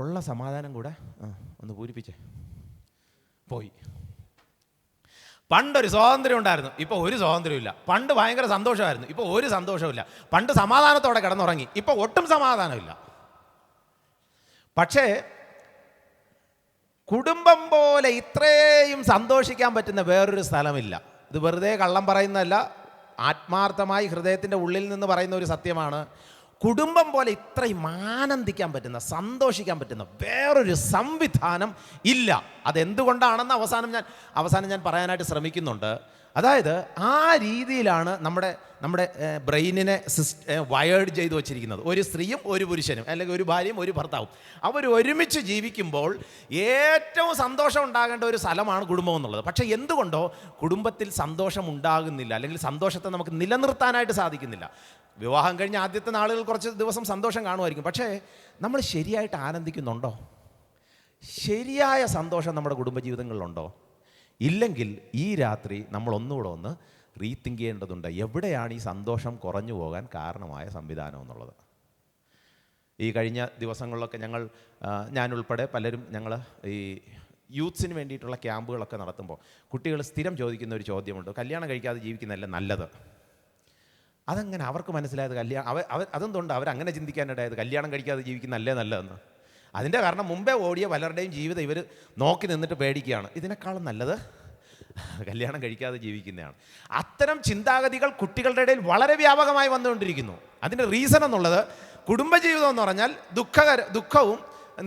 ഉള്ള സമാധാനം കൂടെ ഒന്ന് പൂരിപ്പിച്ചേ പോയി. പണ്ടൊരു സ്വാതന്ത്ര്യം ഉണ്ടായിരുന്നു, ഇപ്പോൾ ഒരു സ്വാതന്ത്ര്യമില്ല. പണ്ട് ഭയങ്കര സന്തോഷമായിരുന്നു, ഇപ്പോൾ ഒരു സന്തോഷമില്ല. പണ്ട് സമാധാനത്തോടെ കിടന്നുറങ്ങി, ഇപ്പോൾ ഒട്ടും സമാധാനമില്ല. പക്ഷേ കുടുംബം പോലെ ഇത്രയും സന്തോഷിക്കാൻ പറ്റുന്ന വേറൊരു സ്ഥലമില്ല. ഇത് വെറുതെ കള്ളം പറയുന്നതല്ല, ആത്മാർത്ഥമായി ഹൃദയത്തിൻ്റെ ഉള്ളിൽ നിന്ന് പറയുന്ന ഒരു സത്യമാണ്. കുടുംബം പോലെ ഇത്രയും ആനന്ദിക്കാൻ പറ്റുന്ന, സന്തോഷിക്കാൻ പറ്റുന്ന വേറൊരു സംവിധാനം ഇല്ല. അതെന്തുകൊണ്ടാണെന്ന് അവസാനം ഞാൻ പറയാനായിട്ട് ശ്രമിക്കുന്നുണ്ട്. അതായത് ആ രീതിയിലാണ് നമ്മുടെ നമ്മുടെ ബ്രെയിനിനെ വയേർഡ് ചെയ്ത് വച്ചിരിക്കുന്നത്. ഒരു സ്ത്രീയും ഒരു പുരുഷനും, അല്ലെങ്കിൽ ഒരു ഭാര്യയും ഒരു ഭർത്താവും, അവർ ഒരുമിച്ച് ജീവിക്കുമ്പോൾ ഏറ്റവും സന്തോഷം ഉണ്ടാകേണ്ട ഒരു സ്ഥലമാണ് കുടുംബം എന്നുള്ളത്. പക്ഷേ എന്തുകൊണ്ടോ കുടുംബത്തിൽ സന്തോഷം ഉണ്ടാകുന്നില്ല, അല്ലെങ്കിൽ സന്തോഷത്തെ നമുക്ക് നിലനിർത്താനായിട്ട് സാധിക്കുന്നില്ല. വിവാഹം കഴിഞ്ഞ ആദ്യത്തെ നാളുകൾ കുറച്ച് ദിവസം സന്തോഷം കാണുമായിരിക്കും, പക്ഷേ നമ്മൾ ശരിയായിട്ട് ആനന്ദിക്കുന്നുണ്ടോ? ശരിയായ സന്തോഷം നമ്മുടെ കുടുംബജീവിതങ്ങളിലുണ്ടോ? ഇല്ലെങ്കിൽ ഈ രാത്രി നമ്മൾ ഒന്നുകൂടെ ഒന്ന് റീതിങ്ക് ചെയ്യേണ്ടതുണ്ട്. എവിടെയാണ് ഈ സന്തോഷം കുറഞ്ഞു പോകാൻ കാരണമായ സംവിധാനം എന്നുള്ളത്. ഈ കഴിഞ്ഞ ദിവസങ്ങളിലൊക്കെ ഞാനുൾപ്പെടെ പലരും ഈ യൂത്ത്സിന് വേണ്ടിയിട്ടുള്ള ക്യാമ്പുകളൊക്കെ നടത്തുമ്പോൾ കുട്ടികൾ സ്ഥിരം ചോദിക്കുന്ന ഒരു ചോദ്യമുണ്ട്, കല്യാണം കഴിക്കാതെ ജീവിക്കുന്നതല്ലേ നല്ലത്? അതങ്ങനെ അവർക്ക് മനസ്സിലായത് അതെന്തുകൊണ്ട് അവരങ്ങനെ ചിന്തിക്കാനിടയായത് കല്യാണം കഴിക്കാതെ ജീവിക്കുന്നതല്ലേ നല്ലതെന്ന്? അതിൻ്റെ കാരണം മുമ്പേ ഓടിയ പലരുടെയും ജീവിതം ഇവർ നോക്കി നിന്നിട്ട് പേടിക്കുകയാണ്, ഇതിനേക്കാളും നല്ലത് കല്യാണം കഴിക്കാതെ ജീവിക്കുന്നതാണ്. അത്തരം ചിന്താഗതികൾ കുട്ടികളുടെ ഇടയിൽ വളരെ വ്യാപകമായി വന്നുകൊണ്ടിരിക്കുന്നു. അതിൻ്റെ റീസൺ എന്നുള്ളത്, കുടുംബജീവിതം എന്ന് പറഞ്ഞാൽ ദുഃഖവും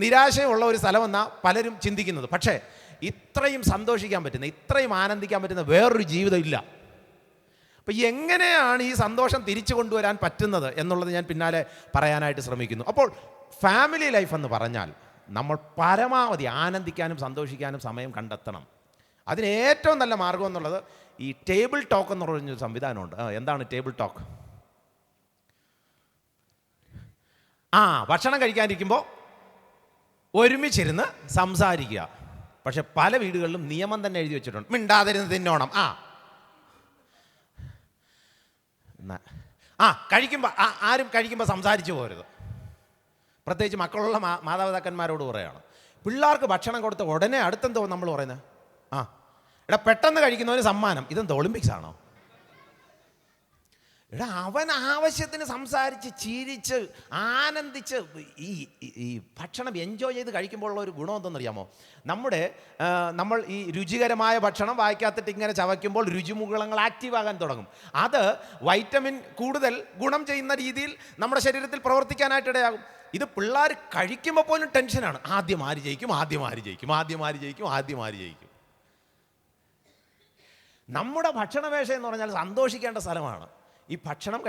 നിരാശയും ഉള്ള ഒരു സ്ഥലമെന്നാണ് പലരും ചിന്തിക്കുന്നത്. പക്ഷേ ഇത്രയും സന്തോഷിക്കാൻ പറ്റുന്ന, ഇത്രയും ആനന്ദിക്കാൻ പറ്റുന്ന വേറൊരു ജീവിതം ഇല്ല. അപ്പോൾ എങ്ങനെയാണ് ഈ സന്തോഷം തിരിച്ചു കൊണ്ടുവരാൻ പറ്റുന്നത് എന്നുള്ളത് ഞാൻ പിന്നാലെ പറയാനായിട്ട് ശ്രമിക്കുന്നു. അപ്പോൾ ഫാമിലി ലൈഫ് എന്ന് പറഞ്ഞാൽ നമ്മൾ പരമാവധി ആനന്ദിക്കാനും സന്തോഷിക്കാനും സമയം കണ്ടെത്തണം. അതിന് ഏറ്റവും നല്ല മാർഗം എന്നുള്ളത് ഈ ടേബിൾ ടോക്ക് എന്ന് പറഞ്ഞൊരു സംവിധാനമുണ്ട്. എന്താണ് ടേബിൾ ടോക്ക്? ഭക്ഷണം കഴിക്കാനിരിക്കുമ്പോൾ ഒരുമിച്ചിരുന്ന് സംസാരിക്കുക. പക്ഷെ പല വീടുകളിലും നിയമം തന്നെ എഴുതി വെച്ചിട്ടുണ്ട്, മിണ്ടാതിരുന്ന് തിന്നോണം. കഴിക്കുമ്പോൾ ആരും കഴിക്കുമ്പോൾ സംസാരിച്ചു പോരുത്. പ്രത്യേകിച്ച് മക്കളുള്ള മാതാപിതാക്കന്മാരോട് പറയുകയാണ്. പിള്ളേർക്ക് ഭക്ഷണം കൊടുത്ത ഉടനെ അടുത്തെന്തോ നമ്മൾ പറയുന്നത്, പെട്ടെന്ന് കഴിക്കുന്നവന് സമ്മാനം. ഇതെന്തോ ഒളിമ്പിക്സ് ആണോ? അവൻ ആവശ്യത്തിന് സംസാരിച്ച് ചിരിച്ച് ആനന്ദിച്ച് ഈ ഭക്ഷണം എൻജോയ് ചെയ്ത് കഴിക്കുമ്പോഴുള്ള ഒരു ഗുണം എന്തെന്നറിയാമോ? നമ്മൾ ഈ രുചികരമായ ഭക്ഷണം വായിക്കാത്തിട്ട് ഇങ്ങനെ ചവയ്ക്കുമ്പോൾ രുചിമുകളങ്ങൾ ആക്റ്റീവ് ആകാൻ തുടങ്ങും. അത് വൈറ്റമിൻ കൂടുതൽ ഗുണം ചെയ്യുന്ന രീതിയിൽ നമ്മുടെ ശരീരത്തിൽ പ്രവർത്തിക്കാനായിട്ടിടയാകും. ഇത് പിള്ളേർ കഴിക്കുമ്പോൾ പോലും ടെൻഷനാണ്, ആദ്യം ആര് ജയിക്കും, ആദ്യം ആര് ജയിക്കും, ആദ്യം ആര് ജയിക്കും, ആദ്യം ആര് ജയിക്കും. നമ്മുടെ ഭക്ഷണമേശ എന്ന് പറഞ്ഞാൽ സന്തോഷിക്കേണ്ട സ്ഥലമാണ്. ഈ ഭക്ഷണം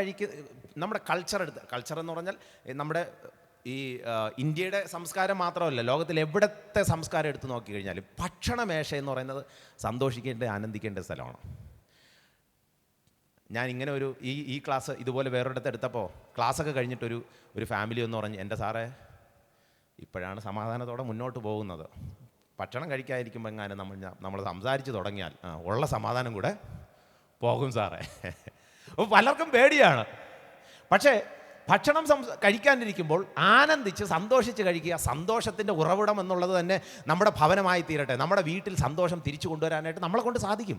നമ്മുടെ കൾച്ചർ എന്ന് പറഞ്ഞാൽ നമ്മുടെ ഈ ഇന്ത്യയുടെ സംസ്കാരം മാത്രമല്ല, ലോകത്തിൽ എവിടത്തെ സംസ്കാരം എടുത്ത് നോക്കിക്കഴിഞ്ഞാൽ ഭക്ഷണമേശ എന്ന് പറയുന്നത് സന്തോഷിക്കേണ്ട, ആനന്ദിക്കേണ്ട സ്ഥലമാണ്. ഞാൻ ഇങ്ങനെ ഈ ക്ലാസ് ഇതുപോലെ വേറൊരിടത്ത് എടുത്തപ്പോൾ ക്ലാസ്സൊക്കെ കഴിഞ്ഞിട്ടൊരു ഫാമിലി എന്ന് പറഞ്ഞ്, എൻ്റെ സാറേ ഇപ്പോഴാണ് സമാധാനത്തോടെ മുന്നോട്ട് പോകുന്നത്, ഭക്ഷണം കഴിക്കാതിരിക്കുമ്പോൾ എങ്ങാനും നമ്മൾ സംസാരിച്ച് തുടങ്ങിയാൽ ഉള്ള സമാധാനം കൂടെ പോകും സാറേ. അപ്പോൾ പലർക്കും പേടിയാണ്. പക്ഷേ ഭക്ഷണം കഴിക്കാനിരിക്കുമ്പോൾ ആനന്ദിച്ച് സന്തോഷിച്ച് കഴിക്കുക. സന്തോഷത്തിൻ്റെ ഉറവിടം എന്നുള്ളത് തന്നെ നമ്മുടെ ഭവനമായി തീരട്ടെ. നമ്മുടെ വീട്ടിൽ സന്തോഷം തിരിച്ചു കൊണ്ടുവരാനായിട്ട് നമ്മളെ കൊണ്ട് സാധിക്കും.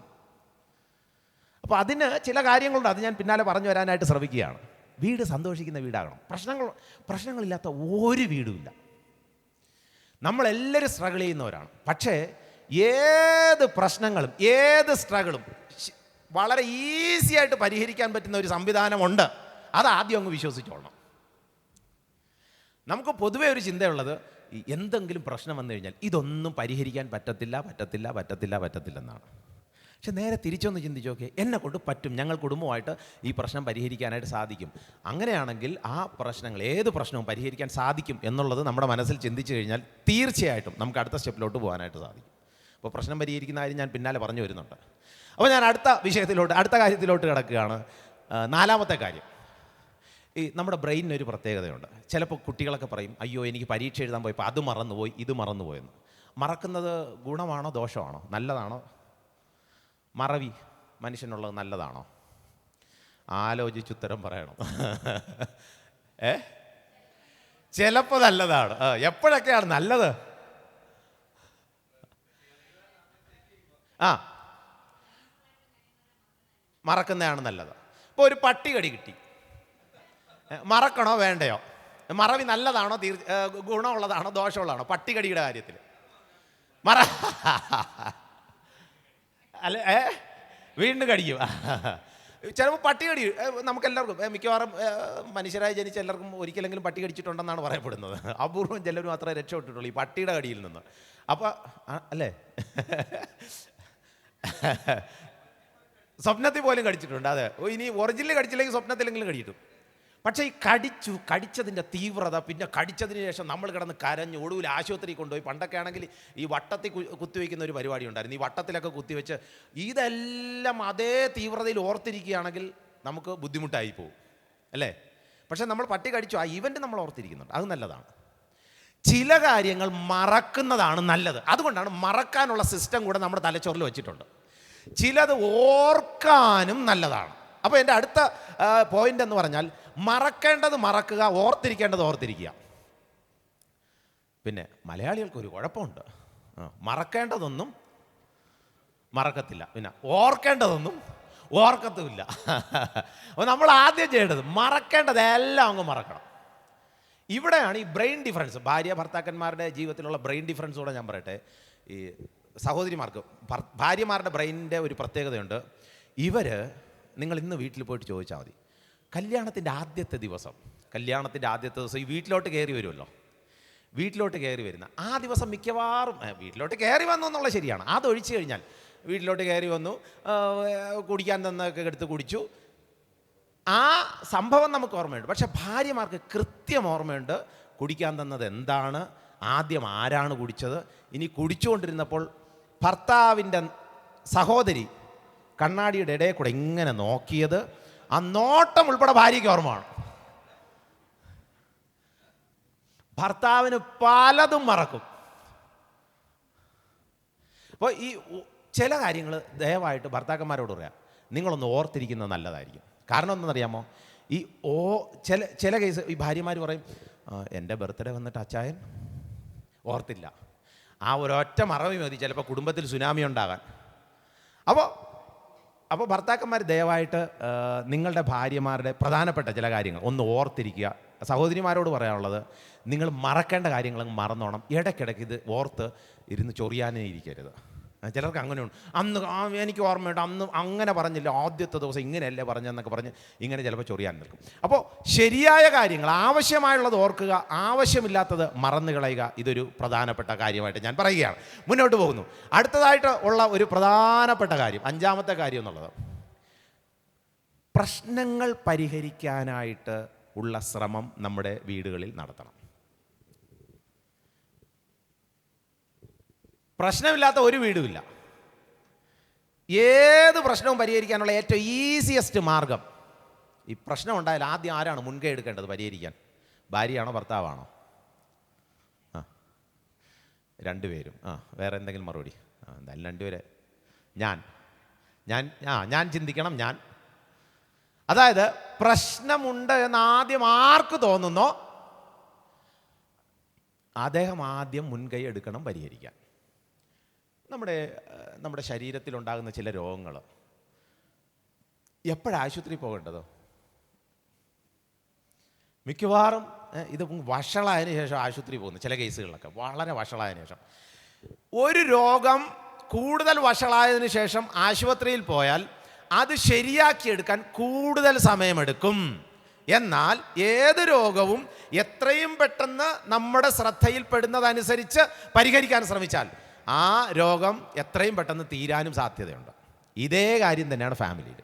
അപ്പോൾ അതിന് ചില കാര്യങ്ങളുണ്ട്, അത് ഞാൻ പിന്നാലെ പറഞ്ഞു വരാനായിട്ട് ശ്രമിക്കുകയാണ്. വീട് സന്തോഷിക്കുന്ന വീടാകണം. പ്രശ്നങ്ങളില്ലാത്ത ഒരു വീടുമില്ല. നമ്മളെല്ലാവരും സ്ട്രഗിൾ ചെയ്യുന്നവരാണ്. പക്ഷേ ഏത് പ്രശ്നങ്ങളും ഏത് സ്ട്രഗിളും വളരെ ഈസി ആയിട്ട് പരിഹരിക്കാൻ പറ്റുന്ന ഒരു സംവിധാനമുണ്ട്. അത് ആദ്യം അങ്ങ് വിശ്വസിച്ചോളണം. നമുക്ക് പൊതുവേ ഒരു ചിന്തയുള്ളത്, എന്തെങ്കിലും പ്രശ്നം വന്നു കഴിഞ്ഞാൽ ഇതൊന്നും പരിഹരിക്കാൻ പറ്റത്തില്ലെന്നാണ്. പക്ഷെ നേരെ തിരിച്ചൊന്ന് ചിന്തിച്ച് നോക്കിയേ, എന്നെ കൊണ്ട് പറ്റും, ഞങ്ങൾ കുടുംബമായിട്ട് ഈ പ്രശ്നം പരിഹരിക്കാനായിട്ട് സാധിക്കും. അങ്ങനെയാണെങ്കിൽ ആ പ്രശ്നങ്ങൾ, ഏത് പ്രശ്നവും പരിഹരിക്കാൻ സാധിക്കും എന്നുള്ളത് നമ്മുടെ മനസ്സിൽ ചിന്തിച്ച് കഴിഞ്ഞാൽ തീർച്ചയായിട്ടും നമുക്ക് അടുത്ത സ്റ്റെപ്പിലോട്ട് പോകാനായിട്ട് സാധിക്കും. അപ്പോൾ പ്രശ്നം പരിഹരിക്കുന്ന കാര്യം ഞാൻ പിന്നാലെ പറഞ്ഞു വരുന്നുണ്ട്. അപ്പോൾ ഞാൻ അടുത്ത കാര്യത്തിലോട്ട് കിടക്കുകയാണ്. നാലാമത്തെ കാര്യം, ഈ നമ്മുടെ ബ്രെയിനിനൊരു പ്രത്യേകതയുണ്ട്. ചിലപ്പോൾ കുട്ടികളൊക്കെ പറയും, അയ്യോ എനിക്ക് പരീക്ഷ എഴുതാൻ പോയപ്പോൾ അത് മറന്നുപോയി, ഇത് മറന്നുപോയെന്ന്. മറക്കുന്നത് ഗുണമാണോ ദോഷമാണോ, നല്ലതാണോ? മറവി മനുഷ്യനുള്ളത് നല്ലതാണോ? ആലോചിച്ചുത്തരം പറയണം. ചിലപ്പോൾ നല്ലതാണ്. എപ്പോഴൊക്കെയാണ് നല്ലത്? മറക്കുന്നതാണ് നല്ലത്. ഇപ്പോൾ ഒരു പട്ടി കടി കിട്ടി, മറക്കണോ വേണ്ടയോ? മറവി നല്ലതാണോ, ഗുണമുള്ളതാണോ ദോഷമുള്ളതാണോ? പട്ടികടിയുടെ കാര്യത്തിൽ വീണ്ടും കടിക്കും. ചിലപ്പോൾ പട്ടി കടി നമുക്കെല്ലാവർക്കും, മിക്കവാറും മനുഷ്യരായി ജനിച്ച എല്ലാവർക്കും ഒരിക്കലെങ്കിലും പട്ടി കടിച്ചിട്ടുണ്ടെന്നാണ് പറയപ്പെടുന്നത്. അപൂർവം ചിലർ മാത്രമേ രക്ഷപ്പെട്ടിട്ടുള്ളൂ ഈ പട്ടിയുടെ കടിയിൽ നിന്ന്. അപ്പോൾ അല്ലേ, സ്വപ്നത്തിൽ പോലും കടിച്ചിട്ടുണ്ട്. അതെ, ഇനി ഒറിജിനൽ കടിച്ചില്ലെങ്കിൽ സ്വപ്നത്തിലെങ്കിലും കടിയിട്ടു. പക്ഷേ ഈ കടിച്ചതിൻ്റെ തീവ്രത, പിന്നെ കടിച്ചതിന് ശേഷം നമ്മൾ കിടന്ന് കരഞ്ഞ് ഒടുവിൽ ആശുപത്രി കൊണ്ടുപോയി. പണ്ടൊക്കെ ആണെങ്കിൽ ഈ വട്ടത്തിൽ കുത്തിവെക്കുന്ന ഒരു പരിപാടി ഉണ്ടായിരുന്നു. ഈ വട്ടത്തിലൊക്കെ കുത്തിവെച്ച് ഇതെല്ലാം അതേ തീവ്രതയിൽ ഓർത്തിരിക്കുകയാണെങ്കിൽ നമുക്ക് ബുദ്ധിമുട്ടായി പോകും, അല്ലേ? പക്ഷേ നമ്മൾ പട്ടി കടിച്ചു, ആ ഇവൻ്റ് നമ്മൾ ഓർത്തിരിക്കുന്നുണ്ട്, അത് നല്ലതാണ്. ചില കാര്യങ്ങൾ മറക്കുന്നതാണ് നല്ലത്. അതുകൊണ്ടാണ് മറക്കാനുള്ള സിസ്റ്റം കൂടെ നമ്മുടെ തലച്ചോറിൽ വെച്ചിട്ടുണ്ട്. ചിലത് ഓർക്കാനും നല്ലതാണ്. അപ്പോൾ എൻ്റെ അടുത്ത പോയിന്റ് എന്ന് പറഞ്ഞാൽ, മറക്കേണ്ടത് മറക്കുക, ഓർത്തിരിക്കേണ്ടത് ഓർത്തിരിക്കുക. പിന്നെ മലയാളികൾക്കൊരു കുഴപ്പമുണ്ട്, മറക്കേണ്ടതൊന്നും മറക്കത്തില്ല, പിന്നെ ഓർക്കേണ്ടതൊന്നും ഓർക്കത്തുമില്ല. അപ്പോൾ നമ്മൾ ആദ്യം ചെയ്യേണ്ടത് മറക്കേണ്ടതെല്ലാം അങ്ങ് മറക്കണം. ഇവിടെയാണ് ഈ ബ്രെയിൻ ഡിഫറൻസ്, ഭാര്യ ഭർത്താക്കന്മാരുടെ ജീവിതത്തിലുള്ള ബ്രെയിൻ ഡിഫറൻസ് കൂടെ ഞാൻ പറയട്ടെ. ഈ സഹോദരിമാർക്ക് ഭാര്യമാരുടെ ബ്രെയിനിൻ്റെ ഒരു പ്രത്യേകതയുണ്ട്. നിങ്ങൾ ഇന്ന് വീട്ടിൽ പോയിട്ട് ചോദിച്ചാൽ മതി, കല്യാണത്തിൻ്റെ ആദ്യത്തെ ദിവസം ഈ വീട്ടിലോട്ട് കയറി വരുമല്ലോ, വീട്ടിലോട്ട് കയറി വരുന്ന ആ ദിവസം മിക്കവാറും വീട്ടിലോട്ട് കയറി വന്നു എന്നുള്ള ശരിയാണ്. അതൊഴിച്ചു കഴിഞ്ഞാൽ വീട്ടിലോട്ട് കയറി വന്നു, കുടിക്കാൻ തന്നൊക്കെ എടുത്ത് കുടിച്ചു, ആ സംഭവം നമുക്ക് ഓർമ്മയുണ്ട്. പക്ഷെ ഭാര്യമാർക്ക് കൃത്യം ഓർമ്മയുണ്ട് കുടിക്കാൻ തന്നത് എന്താണ്, ആദ്യം ആരാണ് കുടിച്ചത്. ഇനി കുടിച്ചുകൊണ്ടിരുന്നപ്പോൾ ഭർത്താവിൻ്റെ സഹോദരി കണ്ണാടിയുടെ ഇടയിൽ കൂടെ ഇങ്ങനെ നോക്കിയത്, ആ നോട്ടം ഉൾപ്പെടെ ഭാര്യയ്ക്ക് ഓർമ്മയാണ്. ഭർത്താവിന് പലതും മറക്കും. അപ്പോൾ ഈ ചില കാര്യങ്ങൾ ദയവായിട്ട് ഭർത്താക്കന്മാരോട് പറയാം, നിങ്ങളൊന്ന് ഓർത്തിരിക്കുന്നത് നല്ലതായിരിക്കും. കാരണം എന്തെന്നറിയാമോ, ഈ ചില കേസ് ഈ ഭാര്യമാർ പറയും, എൻ്റെ ബർത്ത്ഡേ വന്നിട്ട് അച്ചായൻ ഓർത്തില്ല. ആ ഒരൊറ്റ മറവി മതി ചിലപ്പോൾ കുടുംബത്തിൽ സുനാമി ഉണ്ടാകാൻ. അപ്പോൾ ഭർത്താക്കന്മാർ ദയവായിട്ട് നിങ്ങളുടെ ഭാര്യമാരുടെ പ്രധാനപ്പെട്ട ചില കാര്യങ്ങൾ ഒന്ന് ഓർത്തിരിക്കുക. സഹോദരിമാരോട് പറയാനുള്ളത്, നിങ്ങൾ മറക്കേണ്ട കാര്യങ്ങൾ മറന്നോണം. ഇടയ്ക്കിടയ്ക്ക് ഇത് ഓർത്ത് ഇരുന്ന് ചൊറിയാനേ ഇരിക്കരുത്. ചിലർക്ക് അങ്ങനെയുണ്ട്, എനിക്ക് ഓർമ്മയുണ്ട് അന്ന് അങ്ങനെ പറഞ്ഞില്ല, ആദ്യത്തെ ദിവസം ഇങ്ങനെയല്ലേ പറഞ്ഞെന്നൊക്കെ പറഞ്ഞ് ഇങ്ങനെ ചിലപ്പോൾ ചൊറിയാൻ നിൽക്കും. അപ്പോൾ ശരിയായ കാര്യങ്ങൾ, ആവശ്യമായുള്ളത് ഓർക്കുക, ആവശ്യമില്ലാത്തത് മറന്നു കളയുക. ഇതൊരു പ്രധാനപ്പെട്ട കാര്യമായിട്ട് ഞാൻ പറയുകയാണ്. മുന്നോട്ട് പോകുന്നു. അടുത്തതായിട്ട് ഉള്ള ഒരു പ്രധാനപ്പെട്ട കാര്യം, അഞ്ചാമത്തെ കാര്യം എന്നുള്ളത്, പ്രശ്നങ്ങൾ പരിഹരിക്കാനായിട്ട് ഉള്ള ശ്രമം നമ്മുടെ വീടുകളിൽ നടത്തണം. പ്രശ്നമില്ലാത്ത ഒരു വീടുമില്ല. ഏത് പ്രശ്നവും പരിഹരിക്കാനുള്ള ഏറ്റവും ഈസിയസ്റ്റ് മാർഗം, ഈ പ്രശ്നം ഉണ്ടായാൽ ആദ്യം ആരാണ് മുൻകൈ എടുക്കേണ്ടത് പരിഹരിക്കാൻ? ഭാര്യയാണോ ഭർത്താവാണോ? രണ്ടുപേരും. വേറെ എന്തെങ്കിലും മറുപടി? എന്തായാലും രണ്ടുപേരെ ഞാൻ ചിന്തിക്കണം. അതായത് പ്രശ്നമുണ്ട് എന്ന് ആദ്യം ആർക്ക് തോന്നുന്നോ അദ്ദേഹം ആദ്യം മുൻകൈ എടുക്കണം പരിഹരിക്കാൻ. നമ്മുടെ ശരീരത്തിലുണ്ടാകുന്ന ചില രോഗങ്ങൾ എപ്പോഴാണ് ആശുപത്രിയിൽ പോകേണ്ടതോ? മിക്കവാറും ഇത് വഷളായതിനു ശേഷം ആശുപത്രി പോകുന്നു. ചില കേസുകളിലൊക്കെ വളരെ വഷളായതിനു ശേഷം. ഒരു രോഗം കൂടുതൽ വഷളായതിനു ശേഷം ആശുപത്രിയിൽ പോയാൽ അത് ശരിയാക്കിയെടുക്കാൻ കൂടുതൽ സമയമെടുക്കും. എന്നാൽ ഏത് രോഗവും എത്രയും പെട്ടെന്ന് നമ്മുടെ ശ്രദ്ധയിൽപ്പെടുന്നതനുസരിച്ച് പരിഹരിക്കാൻ ശ്രമിച്ചാൽ ആ രോഗം എത്രയും പെട്ടെന്ന് തീരാനും സാധ്യതയുണ്ട്. ഇതേ കാര്യം തന്നെയാണ് ഫാമിലിയിൽ.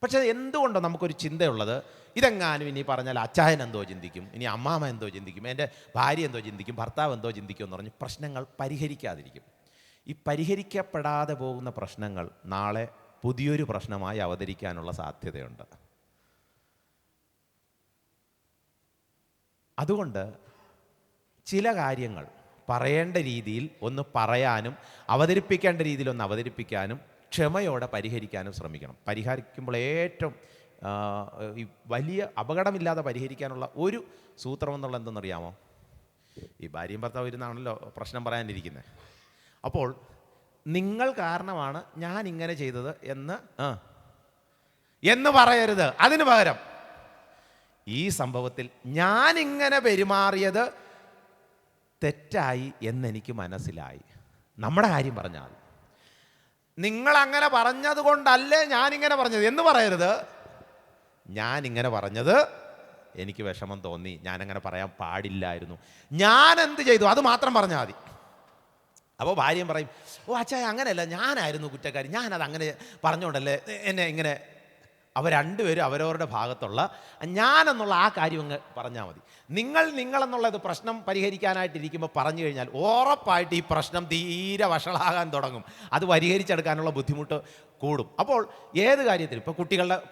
പക്ഷേ എന്തുകൊണ്ടോ നമുക്കൊരു ചിന്തയുള്ളത്, ഇതെങ്ങാനും ഇനി പറഞ്ഞാൽ അച്ചായൻ എന്തോ ചിന്തിക്കും, ഇനി അമ്മാമ്മ എന്തോ ചിന്തിക്കും, എൻ്റെ ഭാര്യ എന്തോ ചിന്തിക്കും, ഭർത്താവ് എന്തോ ചിന്തിക്കും എന്ന് പറഞ്ഞ് പ്രശ്നങ്ങൾ പരിഹരിക്കാതിരിക്കും. ഈ പരിഹരിക്കപ്പെടാതെ പോകുന്ന പ്രശ്നങ്ങൾ നാളെ പുതിയൊരു പ്രശ്നമായി അവതരിക്കാനുള്ള സാധ്യതയുണ്ട്. അതുകൊണ്ട് ചില കാര്യങ്ങൾ പറയേണ്ട രീതിയിൽ ഒന്ന് പറയാനും അവതരിപ്പിക്കേണ്ട രീതിയിൽ ഒന്ന് അവതരിപ്പിക്കാനും ക്ഷമയോടെ പരിഹരിക്കാനും ശ്രമിക്കണം. പരിഹരിക്കുമ്പോൾ ഏറ്റവും ഈ വലിയ അപകടമില്ലാതെ പരിഹരിക്കാനുള്ള ഒരു സൂത്രം എന്നുള്ള എന്തെന്നറിയാമോ? ഈ ഭാര്യയും ഭർത്താവ് ഇരുന്നാണല്ലോ പ്രശ്നം പറയാനിരിക്കുന്നത്. അപ്പോൾ നിങ്ങൾ കാരണമാണ് ഞാൻ ഇങ്ങനെ ചെയ്തത് എന്ന് പറയരുത്. അതിന് പകരം ഈ സംഭവത്തിൽ ഞാൻ ഇങ്ങനെ പെരുമാറിയത് തെറ്റായി എന്നെനിക്ക് മനസ്സിലായി. നമ്മുടെ കാര്യം പറഞ്ഞാൽ നിങ്ങളങ്ങനെ പറഞ്ഞത് കൊണ്ടല്ലേ ഞാനിങ്ങനെ പറഞ്ഞത് എന്ന് പറയരുത്. ഞാനിങ്ങനെ പറഞ്ഞത് എനിക്ക് വിഷമം തോന്നി, ഞാനങ്ങനെ പറയാൻ പാടില്ലായിരുന്നു, ഞാൻ എന്ത് ചെയ്തു, അത് മാത്രം പറഞ്ഞാൽ മതി. അപ്പോൾ ഭാര്യയും പറയും, ഓ അച്ചായ അങ്ങനെയല്ല, ഞാനായിരുന്നു കുറ്റക്കാരി, ഞാനത് അങ്ങനെ പറഞ്ഞുകൊണ്ടല്ലേ എന്നെ ഇങ്ങനെ. അവർ രണ്ടുപേരും അവരവരുടെ ഭാഗത്തുള്ള ഞാനെന്നുള്ള ആ കാര്യം അങ്ങ് പറഞ്ഞാൽ മതി. നിങ്ങളെന്നുള്ളത് പ്രശ്നം പരിഹരിക്കാനായിട്ടിരിക്കുമ്പോൾ പറഞ്ഞു കഴിഞ്ഞാൽ ഉറപ്പായിട്ട് ഈ പ്രശ്നം തീരെ വഷളാകാൻ തുടങ്ങും. അത് പരിഹരിച്ചെടുക്കാനുള്ള ബുദ്ധിമുട്ട് കൂടും. അപ്പോൾ ഏത് കാര്യത്തിലും, ഇപ്പോൾ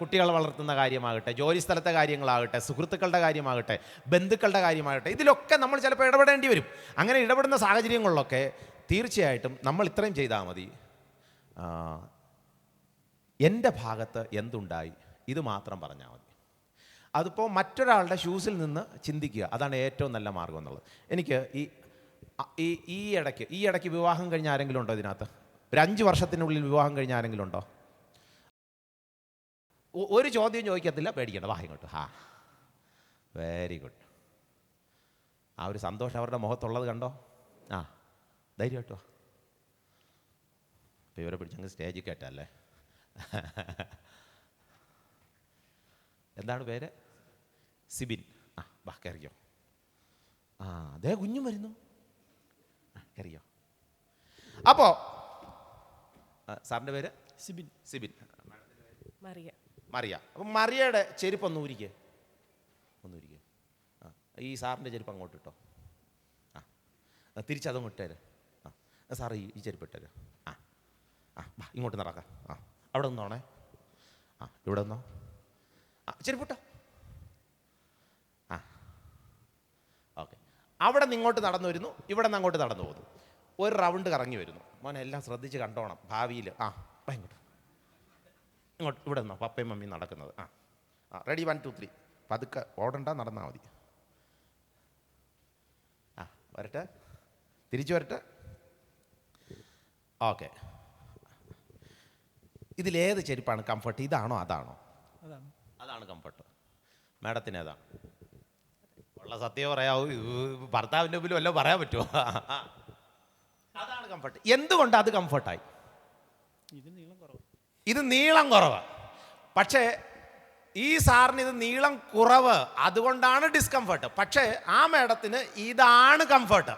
കുട്ടികളെ വളർത്തുന്ന കാര്യമാകട്ടെ, ജോലിസ്ഥലത്തെ കാര്യങ്ങളാകട്ടെ, സുഹൃത്തുക്കളുടെ കാര്യമാകട്ടെ, ബന്ധുക്കളുടെ കാര്യമാകട്ടെ, ഇതിലൊക്കെ നമ്മൾ ചിലപ്പോൾ ഇടപെടേണ്ടി വരും. അങ്ങനെ ഇടപെടുന്ന സാഹചര്യങ്ങളിലൊക്കെ തീർച്ചയായിട്ടും നമ്മൾ ഇത്രയും ചെയ്താൽ മതി, എൻ്റെ ഭാഗത്ത് എന്തുണ്ടായി ഇത് മാത്രം പറഞ്ഞാൽ മതി. അതിപ്പോൾ മറ്റൊരാളുടെ ഷൂസിൽ നിന്ന് ചിന്തിക്കുക, അതാണ് ഏറ്റവും നല്ല മാർഗം എന്നുള്ളത്. എനിക്ക് ഈ ഇടയ്ക്ക് വിവാഹം കഴിഞ്ഞ ആരെങ്കിലും ഉണ്ടോ ഇതിനകത്ത്? ഒരു 5 വർഷത്തിനുള്ളിൽ വിവാഹം കഴിഞ്ഞ ആരെങ്കിലും ഉണ്ടോ? ഒരു ചോദ്യം ചോദിക്കത്തില്ല, പേടിക്കണ്ട, വാ ഇങ്ങോട്ട്. Very good. ആ ഒരു സന്തോഷം അവരുടെ മുഖത്തുള്ളത് കണ്ടോ? ധൈര്യമായിട്ടോ. അപ്പോൾ ഇവരെ പിടിച്ചങ്ങ് സ്റ്റേജിൽ കേട്ടല്ലേ. എന്താണ് പേര്? സിബിൻ. വാ കയറിയോ. അതേ കുഞ്ഞും വരുന്നു, കയറിയോ. അപ്പോൾ സാറിൻ്റെ പേര് സിബിൻ. മറിയ. അപ്പം മറിയയുടെ ചെരുപ്പ് ഒന്ന് ഊരിക്കേ. ഈ സാറിൻ്റെ ചെരുപ്പ് അങ്ങോട്ട് ഇട്ടോ. തിരിച്ചതും ഇട്ടേര്. സാറ് ഈ ചെരുപ്പ് ഇട്ടേര്. ഇങ്ങോട്ട് നടക്കാം. അവിടെ നിന്നോണേ. ഇവിടെ നിന്നോ. ചെരുപ്പിട്ടോ. ഓക്കെ. അവിടെ നിന്ന് ഇങ്ങോട്ട് നടന്നു വരുന്നു, ഇവിടെ നിന്ന് അങ്ങോട്ട് നടന്നു പോകുന്നു. ഒരു റൗണ്ട് കറങ്ങി വരുന്നു. മോനെ എല്ലാം ശ്രദ്ധിച്ച് കണ്ടോണം ഭാവിയിൽ. ഇങ്ങോട്ട് ഇവിടെ നിന്നോ. പപ്പയും മമ്മിയും നടക്കുന്നത്. റെഡി 1 2 3. പതുക്കെ ഓടണ്ട, നടന്നാൽ മതി. വരട്ടെ, തിരിച്ചു വരട്ടെ. ഓക്കെ. ഇതിലേത് ചെരുപ്പാണ് കംഫർട്ട്? ഇതാണോ അതാണോ? അതാണ് കംഫർട്ട്. മാഡത്തിന് ഏതാണ്? ഉള്ള സത്യം പറയാവൂ, ഭർത്താവിൻ്റെ മുമ്പിൽ വല്ലതും പറയാൻ പറ്റുമോ? അതാണ് കംഫർട്ട്. എന്തുകൊണ്ട് അത് കംഫർട്ടായി? ഇത് നീളം കുറവ്. പക്ഷേ ഈ സാറിന് ഇത് നീളം കുറവ്, അതുകൊണ്ടാണ് ഡിസ്കംഫർട്ട്. പക്ഷേ ആ മാഡത്തിന് ഇതാണ് കംഫർട്ട്.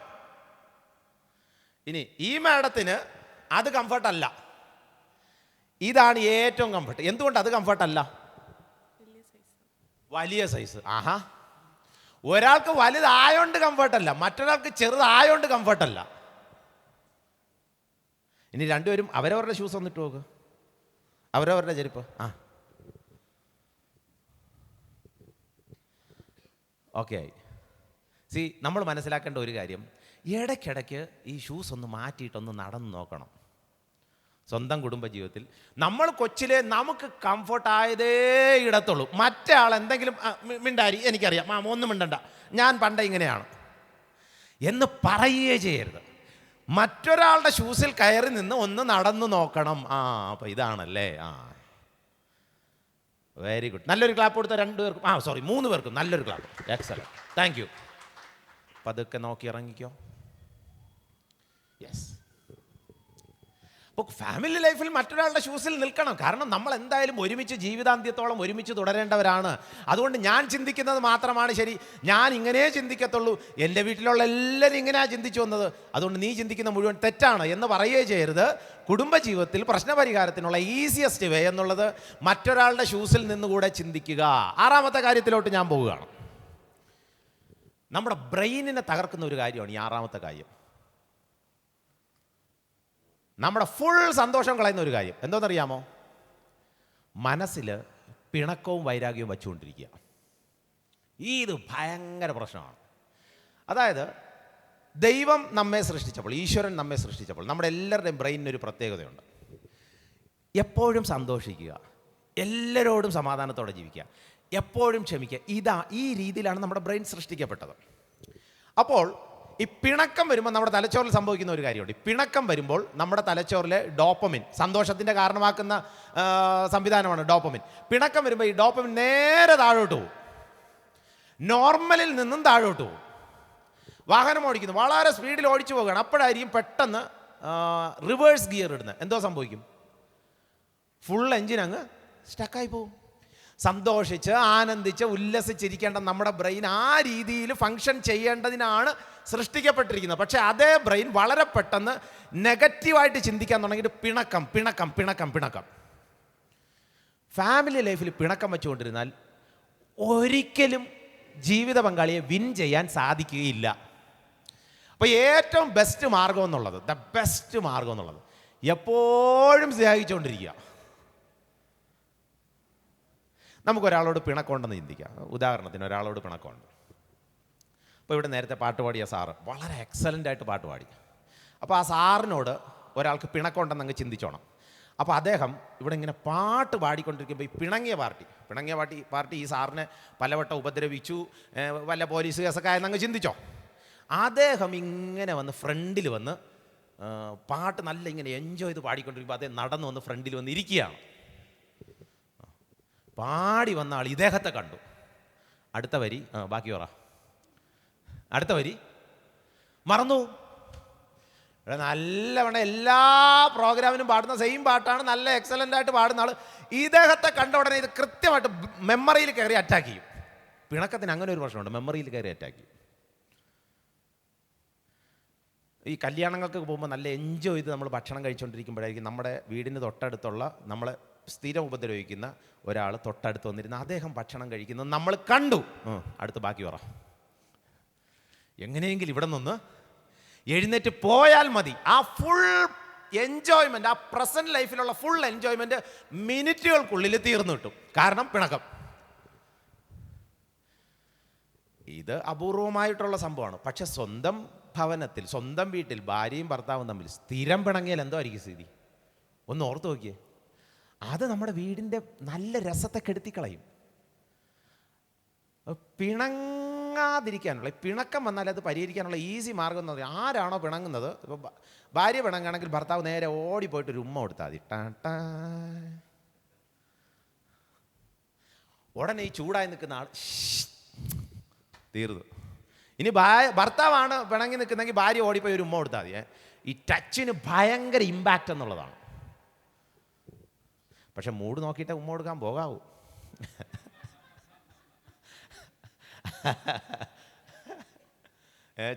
ഇനി ഈ മാഡത്തിന് അത് കംഫർട്ടല്ല, ഇതാണ് ഏറ്റവും കംഫർട്ട്. എന്തുകൊണ്ട് അത് കംഫർട്ടല്ല? വലിയ സൈസ്. ഒരാൾക്ക് വലുതായോണ്ട് കംഫർട്ടല്ല, മറ്റൊരാൾക്ക് ചെറുതായോണ്ട് കംഫർട്ടല്ല. ഇനി രണ്ടുപേരും അവരവരുടെ ഷൂസ് ഒന്നിട്ട് നോക്ക്, അവരവരുടെ ചെരുപ്പ്. ഓക്കെ ആയി. നമ്മൾ മനസ്സിലാക്കേണ്ട ഒരു കാര്യം, ഇടയ്ക്കിടയ്ക്ക് ഈ ഷൂസ് ഒന്ന് മാറ്റിയിട്ടൊന്ന് നടന്നു നോക്കണം. സ്വന്തം കുടുംബജീവിതത്തിൽ നമ്മൾ കൊച്ചിലെ നമുക്ക് കംഫർട്ടായതേ ഇടത്തുള്ളൂ. മറ്റേ ആൾ എന്തെങ്കിലും മിണ്ടാരി, എനിക്കറിയാം, ഒന്നും മിണ്ടണ്ട, ഞാൻ പണ്ടേ ഇങ്ങനെയാണ് എന്ന് പറയുകയേ ചെയ്യരുത്. മറ്റൊരാളുടെ ഷൂസിൽ കയറി നിന്ന് ഒന്ന് നടന്നു നോക്കണം. അപ്പോൾ ഇതാണല്ലേ. Very good. നല്ലൊരു ക്ലാപ്പ് കൊടുത്ത 2 പേർക്കും, 3 പേർക്കും നല്ലൊരു ക്ലാപ്പ്. Excellent, thank you. പതുക്കെ നോക്കി ഇറങ്ങിക്കോ. യെസ്. അപ്പോൾ ഫാമിലി ലൈഫിൽ മറ്റൊരാളുടെ ഷൂസിൽ നിൽക്കണം. കാരണം നമ്മൾ എന്തായാലും ഒരുമിച്ച് ജീവിതാന്ത്യത്തോളം ഒരുമിച്ച് തുടരേണ്ടവരാണ്. അതുകൊണ്ട് ഞാൻ ചിന്തിക്കുന്നത് മാത്രമാണ് ശരി, ഞാൻ ഇങ്ങനെ ചിന്തിക്കത്തുള്ളൂ, എൻ്റെ വീട്ടിലുള്ള എല്ലാവരും ഇങ്ങനെയാണ് ചിന്തിച്ചു വന്നത്, അതുകൊണ്ട് നീ ചിന്തിക്കുന്ന മുഴുവൻ തെറ്റാണ് എന്ന് പറയുകയേ ചെയ്യരുത്. കുടുംബജീവിതത്തിൽ പ്രശ്നപരിഹാരത്തിനുള്ള ഈസിയസ്റ്റ് വേ എന്നുള്ളത് മറ്റൊരാളുടെ ഷൂസിൽ നിന്നുകൂടെ ചിന്തിക്കുക. 6ാമത്തെ കാര്യത്തിലോട്ട് ഞാൻ പോവുകയാണ്. നമ്മുടെ ബ്രെയിനിനെ തകർക്കുന്ന ഒരു കാര്യമാണ് ഈ 6ാമത്തെ കാര്യം. നമ്മുടെ ഫുൾ സന്തോഷം കളയുന്ന ഒരു കാര്യം എന്തോന്നറിയാമോ? മനസ്സിൽ പിണക്കവും വൈരാഗ്യവും വച്ചുകൊണ്ടിരിക്കുക. ഇത് ഭയങ്കര പ്രശ്നമാണ്. അതായത് ദൈവം നമ്മെ സൃഷ്ടിച്ചപ്പോൾ, ഈശ്വരൻ നമ്മെ സൃഷ്ടിച്ചപ്പോൾ നമ്മുടെ എല്ലാവരുടെയും ബ്രെയിനിനൊരു പ്രത്യേകതയുണ്ട്. എപ്പോഴും സന്തോഷിക്കുക, എല്ലാവരോടും സമാധാനത്തോടെ ജീവിക്കുക, എപ്പോഴും ക്ഷമിക്കുക. ഈ രീതിയിലാണ് നമ്മുടെ ബ്രെയിൻ സൃഷ്ടിക്കപ്പെട്ടത്. അപ്പോൾ ഈ പിണക്കം വരുമ്പോൾ നമ്മുടെ തലച്ചോറിൽ സംഭവിക്കുന്ന ഒരു കാര്യമുണ്ട്. ഈ പിണക്കം വരുമ്പോൾ നമ്മുടെ തലച്ചോറിലെ ഡോപ്പമിൻ, സന്തോഷത്തിൻ്റെ കാരണമാക്കുന്ന സംവിധാനമാണ് ഡോപ്പമിൻ. പിണക്കം വരുമ്പോൾ ഈ ഡോപ്പമിൻ നേരെ താഴോട്ട് പോകും, നോർമലിൽ നിന്നും താഴോട്ട് പോകും. വാഹനം ഓടിക്കുന്നു, വളരെ സ്പീഡിൽ ഓടിച്ചു പോകുകയാണ്, അപ്പോഴായിരിക്കും പെട്ടെന്ന് റിവേഴ്സ് ഗിയർ ഇടുന്നത്. എന്തോ സംഭവിക്കും? ഫുൾ എൻജിൻ അങ്ങ് സ്റ്റക്കായി പോകും. സന്തോഷിച്ച് ആനന്ദിച്ച് ഉല്ലസിച്ചിരിക്കേണ്ട നമ്മുടെ ബ്രെയിൻ ആ രീതിയിൽ ഫങ്ഷൻ ചെയ്യേണ്ടതിനാണ് സൃഷ്ടിക്കപ്പെട്ടിരിക്കുന്നത്. പക്ഷേ അതേ ബ്രെയിൻ വളരെ പെട്ടെന്ന് നെഗറ്റീവായിട്ട് ചിന്തിക്കാൻ തുടങ്ങിയിട്ട് പിണക്കം പിണക്കം പിണക്കം പിണക്കം. ഫാമിലി ലൈഫിൽ പിണക്കം വെച്ചുകൊണ്ടിരുന്നാൽ ഒരിക്കലും ജീവിത പങ്കാളിയെ വിൻ ചെയ്യാൻ സാധിക്കുകയില്ല. അപ്പോൾ ഏറ്റവും ബെസ്റ്റ് മാർഗം എന്നുള്ളത്, ദ ബെസ്റ്റ് മാർഗം എന്നുള്ളത് എപ്പോഴും സ്നേഹിച്ചുകൊണ്ടിരിക്കുക. നമുക്കൊരാളോട് പിണക്കമുണ്ടെന്ന് ചിന്തിക്കാം. ഉദാഹരണത്തിന് ഒരാളോട് പിണക്കമുണ്ട്. അപ്പോൾ ഇവിടെ നേരത്തെ പാട്ട് പാടിയ സാറ് വളരെ എക്സലൻ്റായിട്ട് പാട്ട് പാടി. അപ്പോൾ ആ സാറിനോട് ഒരാൾക്ക് പിണക്കമുണ്ടെന്ന് അങ്ങ് ചിന്തിച്ചോണം. അപ്പോൾ അദ്ദേഹം ഇവിടെ ഇങ്ങനെ പാട്ട് പാടിക്കൊണ്ടിരിക്കുമ്പോൾ ഈ പിണങ്ങിയ പാർട്ടി ഈ സാറിനെ പലവട്ടം ഉപദ്രവിച്ചു, വല്ല പോലീസ് കേസൊക്കെ ആയെന്നങ്ങ് ചിന്തിച്ചോ. അദ്ദേഹം ഇങ്ങനെ വന്ന് ഫ്രണ്ടിൽ വന്ന് പാട്ട് നല്ല ഇങ്ങനെ എൻജോയ് ചെയ്ത് പാടിക്കൊണ്ടിരിക്കുമ്പോൾ അദ്ദേഹം നടന്നു വന്ന് ഫ്രണ്ടിൽ വന്ന് ഇരിക്കുകയാണ്. പാടി വന്ന ആൾ ഇദ്ദേഹത്തെ കണ്ടു. അടുത്ത വരി ബാക്കി പറ. അടുത്ത വരി മറന്നു. നല്ലവണ്ണം എല്ലാ പ്രോഗ്രാമിനും പാടുന്ന സെയിം പാട്ടാണ്, നല്ല എക്സലൻ്റായിട്ട് പാടുന്ന ആൾ ഇദ്ദേഹത്തെ കണ്ട ഉടനെ ഇത് കൃത്യമായിട്ട് മെമ്മറിയിൽ കയറി അറ്റാക്ക് ചെയ്യും. പിണക്കത്തിന് അങ്ങനെ ഒരു പ്രശ്നമുണ്ട്, മെമ്മറിയിൽ കയറി അറ്റാക്ക് ചെയ്യും. ഈ കല്യാണങ്ങൾക്ക് പോകുമ്പോൾ നല്ല എൻജോയ് ചെയ്ത് നമ്മൾ ഭക്ഷണം കഴിച്ചുകൊണ്ടിരിക്കുമ്പോഴായിരിക്കും നമ്മുടെ വീടിന് തൊട്ടടുത്തുള്ള നമ്മളെ സ്ഥിരം ഉപദ്രവിക്കുന്ന ഒരാൾ തൊട്ടടുത്ത് വന്നിരുന്ന അദ്ദേഹം ഭക്ഷണം കഴിക്കുന്നത് നമ്മൾ കണ്ടു. അടുത്ത് ബാക്കി പറ. എങ്ങനെയെങ്കിലും ഇവിടെ നിന്ന് എഴുന്നേറ്റ് പോയാൽ മതി. ആ ഫുൾ എൻജോയ്മെൻ്റ്, ആ പ്രസൻറ്റ് ലൈഫിലുള്ള ഫുൾ എൻജോയ്മെൻറ്റ് മിനിറ്റുകൾക്കുള്ളിൽ തീർന്നു കിട്ടും. കാരണം പിണക്കം. ഇത് അപൂർവമായിട്ടുള്ള സംഭവമാണ്. പക്ഷെ സ്വന്തം ഭവനത്തിൽ, സ്വന്തം വീട്ടിൽ ഭാര്യയും ഭർത്താവും തമ്മിൽ സ്ഥിരം പിണങ്ങിയാൽ എന്തോ ആയിരിക്കും സ്ഥിതി? ഒന്ന് ഓർത്ത് നോക്കിയേ. അത് നമ്മുടെ വീടിൻ്റെ നല്ല രസത്തെ കെടുത്തിക്കളയും. പിണങ്ങാതിരിക്കാനുള്ള, പിണക്കം വന്നാൽ അത് പരിഹരിക്കാനുള്ള ഈസി മാർഗം എന്ന് പറഞ്ഞാൽ, ആരാണോ പിണങ്ങുന്നത്, ഇപ്പോൾ ഭാര്യ പിണങ്ങുകയാണെങ്കിൽ ഭർത്താവ് നേരെ ഓടിപ്പോയിട്ട് ഒരു ഉമ്മ കൊടുത്താൽ മതി. ഉടനെ ഈ ചൂടായി നിൽക്കുന്ന ആൾ തീർന്നു. ഇനി ഭർത്താവാണ് പിണങ്ങി നിൽക്കുന്നെങ്കിൽ ഭാര്യ ഓടിപ്പോയി ഒരു ഉമ്മ കൊടുത്താൽ മതി. ഈ ടച്ചിന് ഭയങ്കര ഇമ്പാക്റ്റ് എന്നുള്ളതാണ്. പക്ഷെ മൂഡ് നോക്കിയിട്ട് ഉമ്മ കൊടുക്കാൻ പോകാവൂ.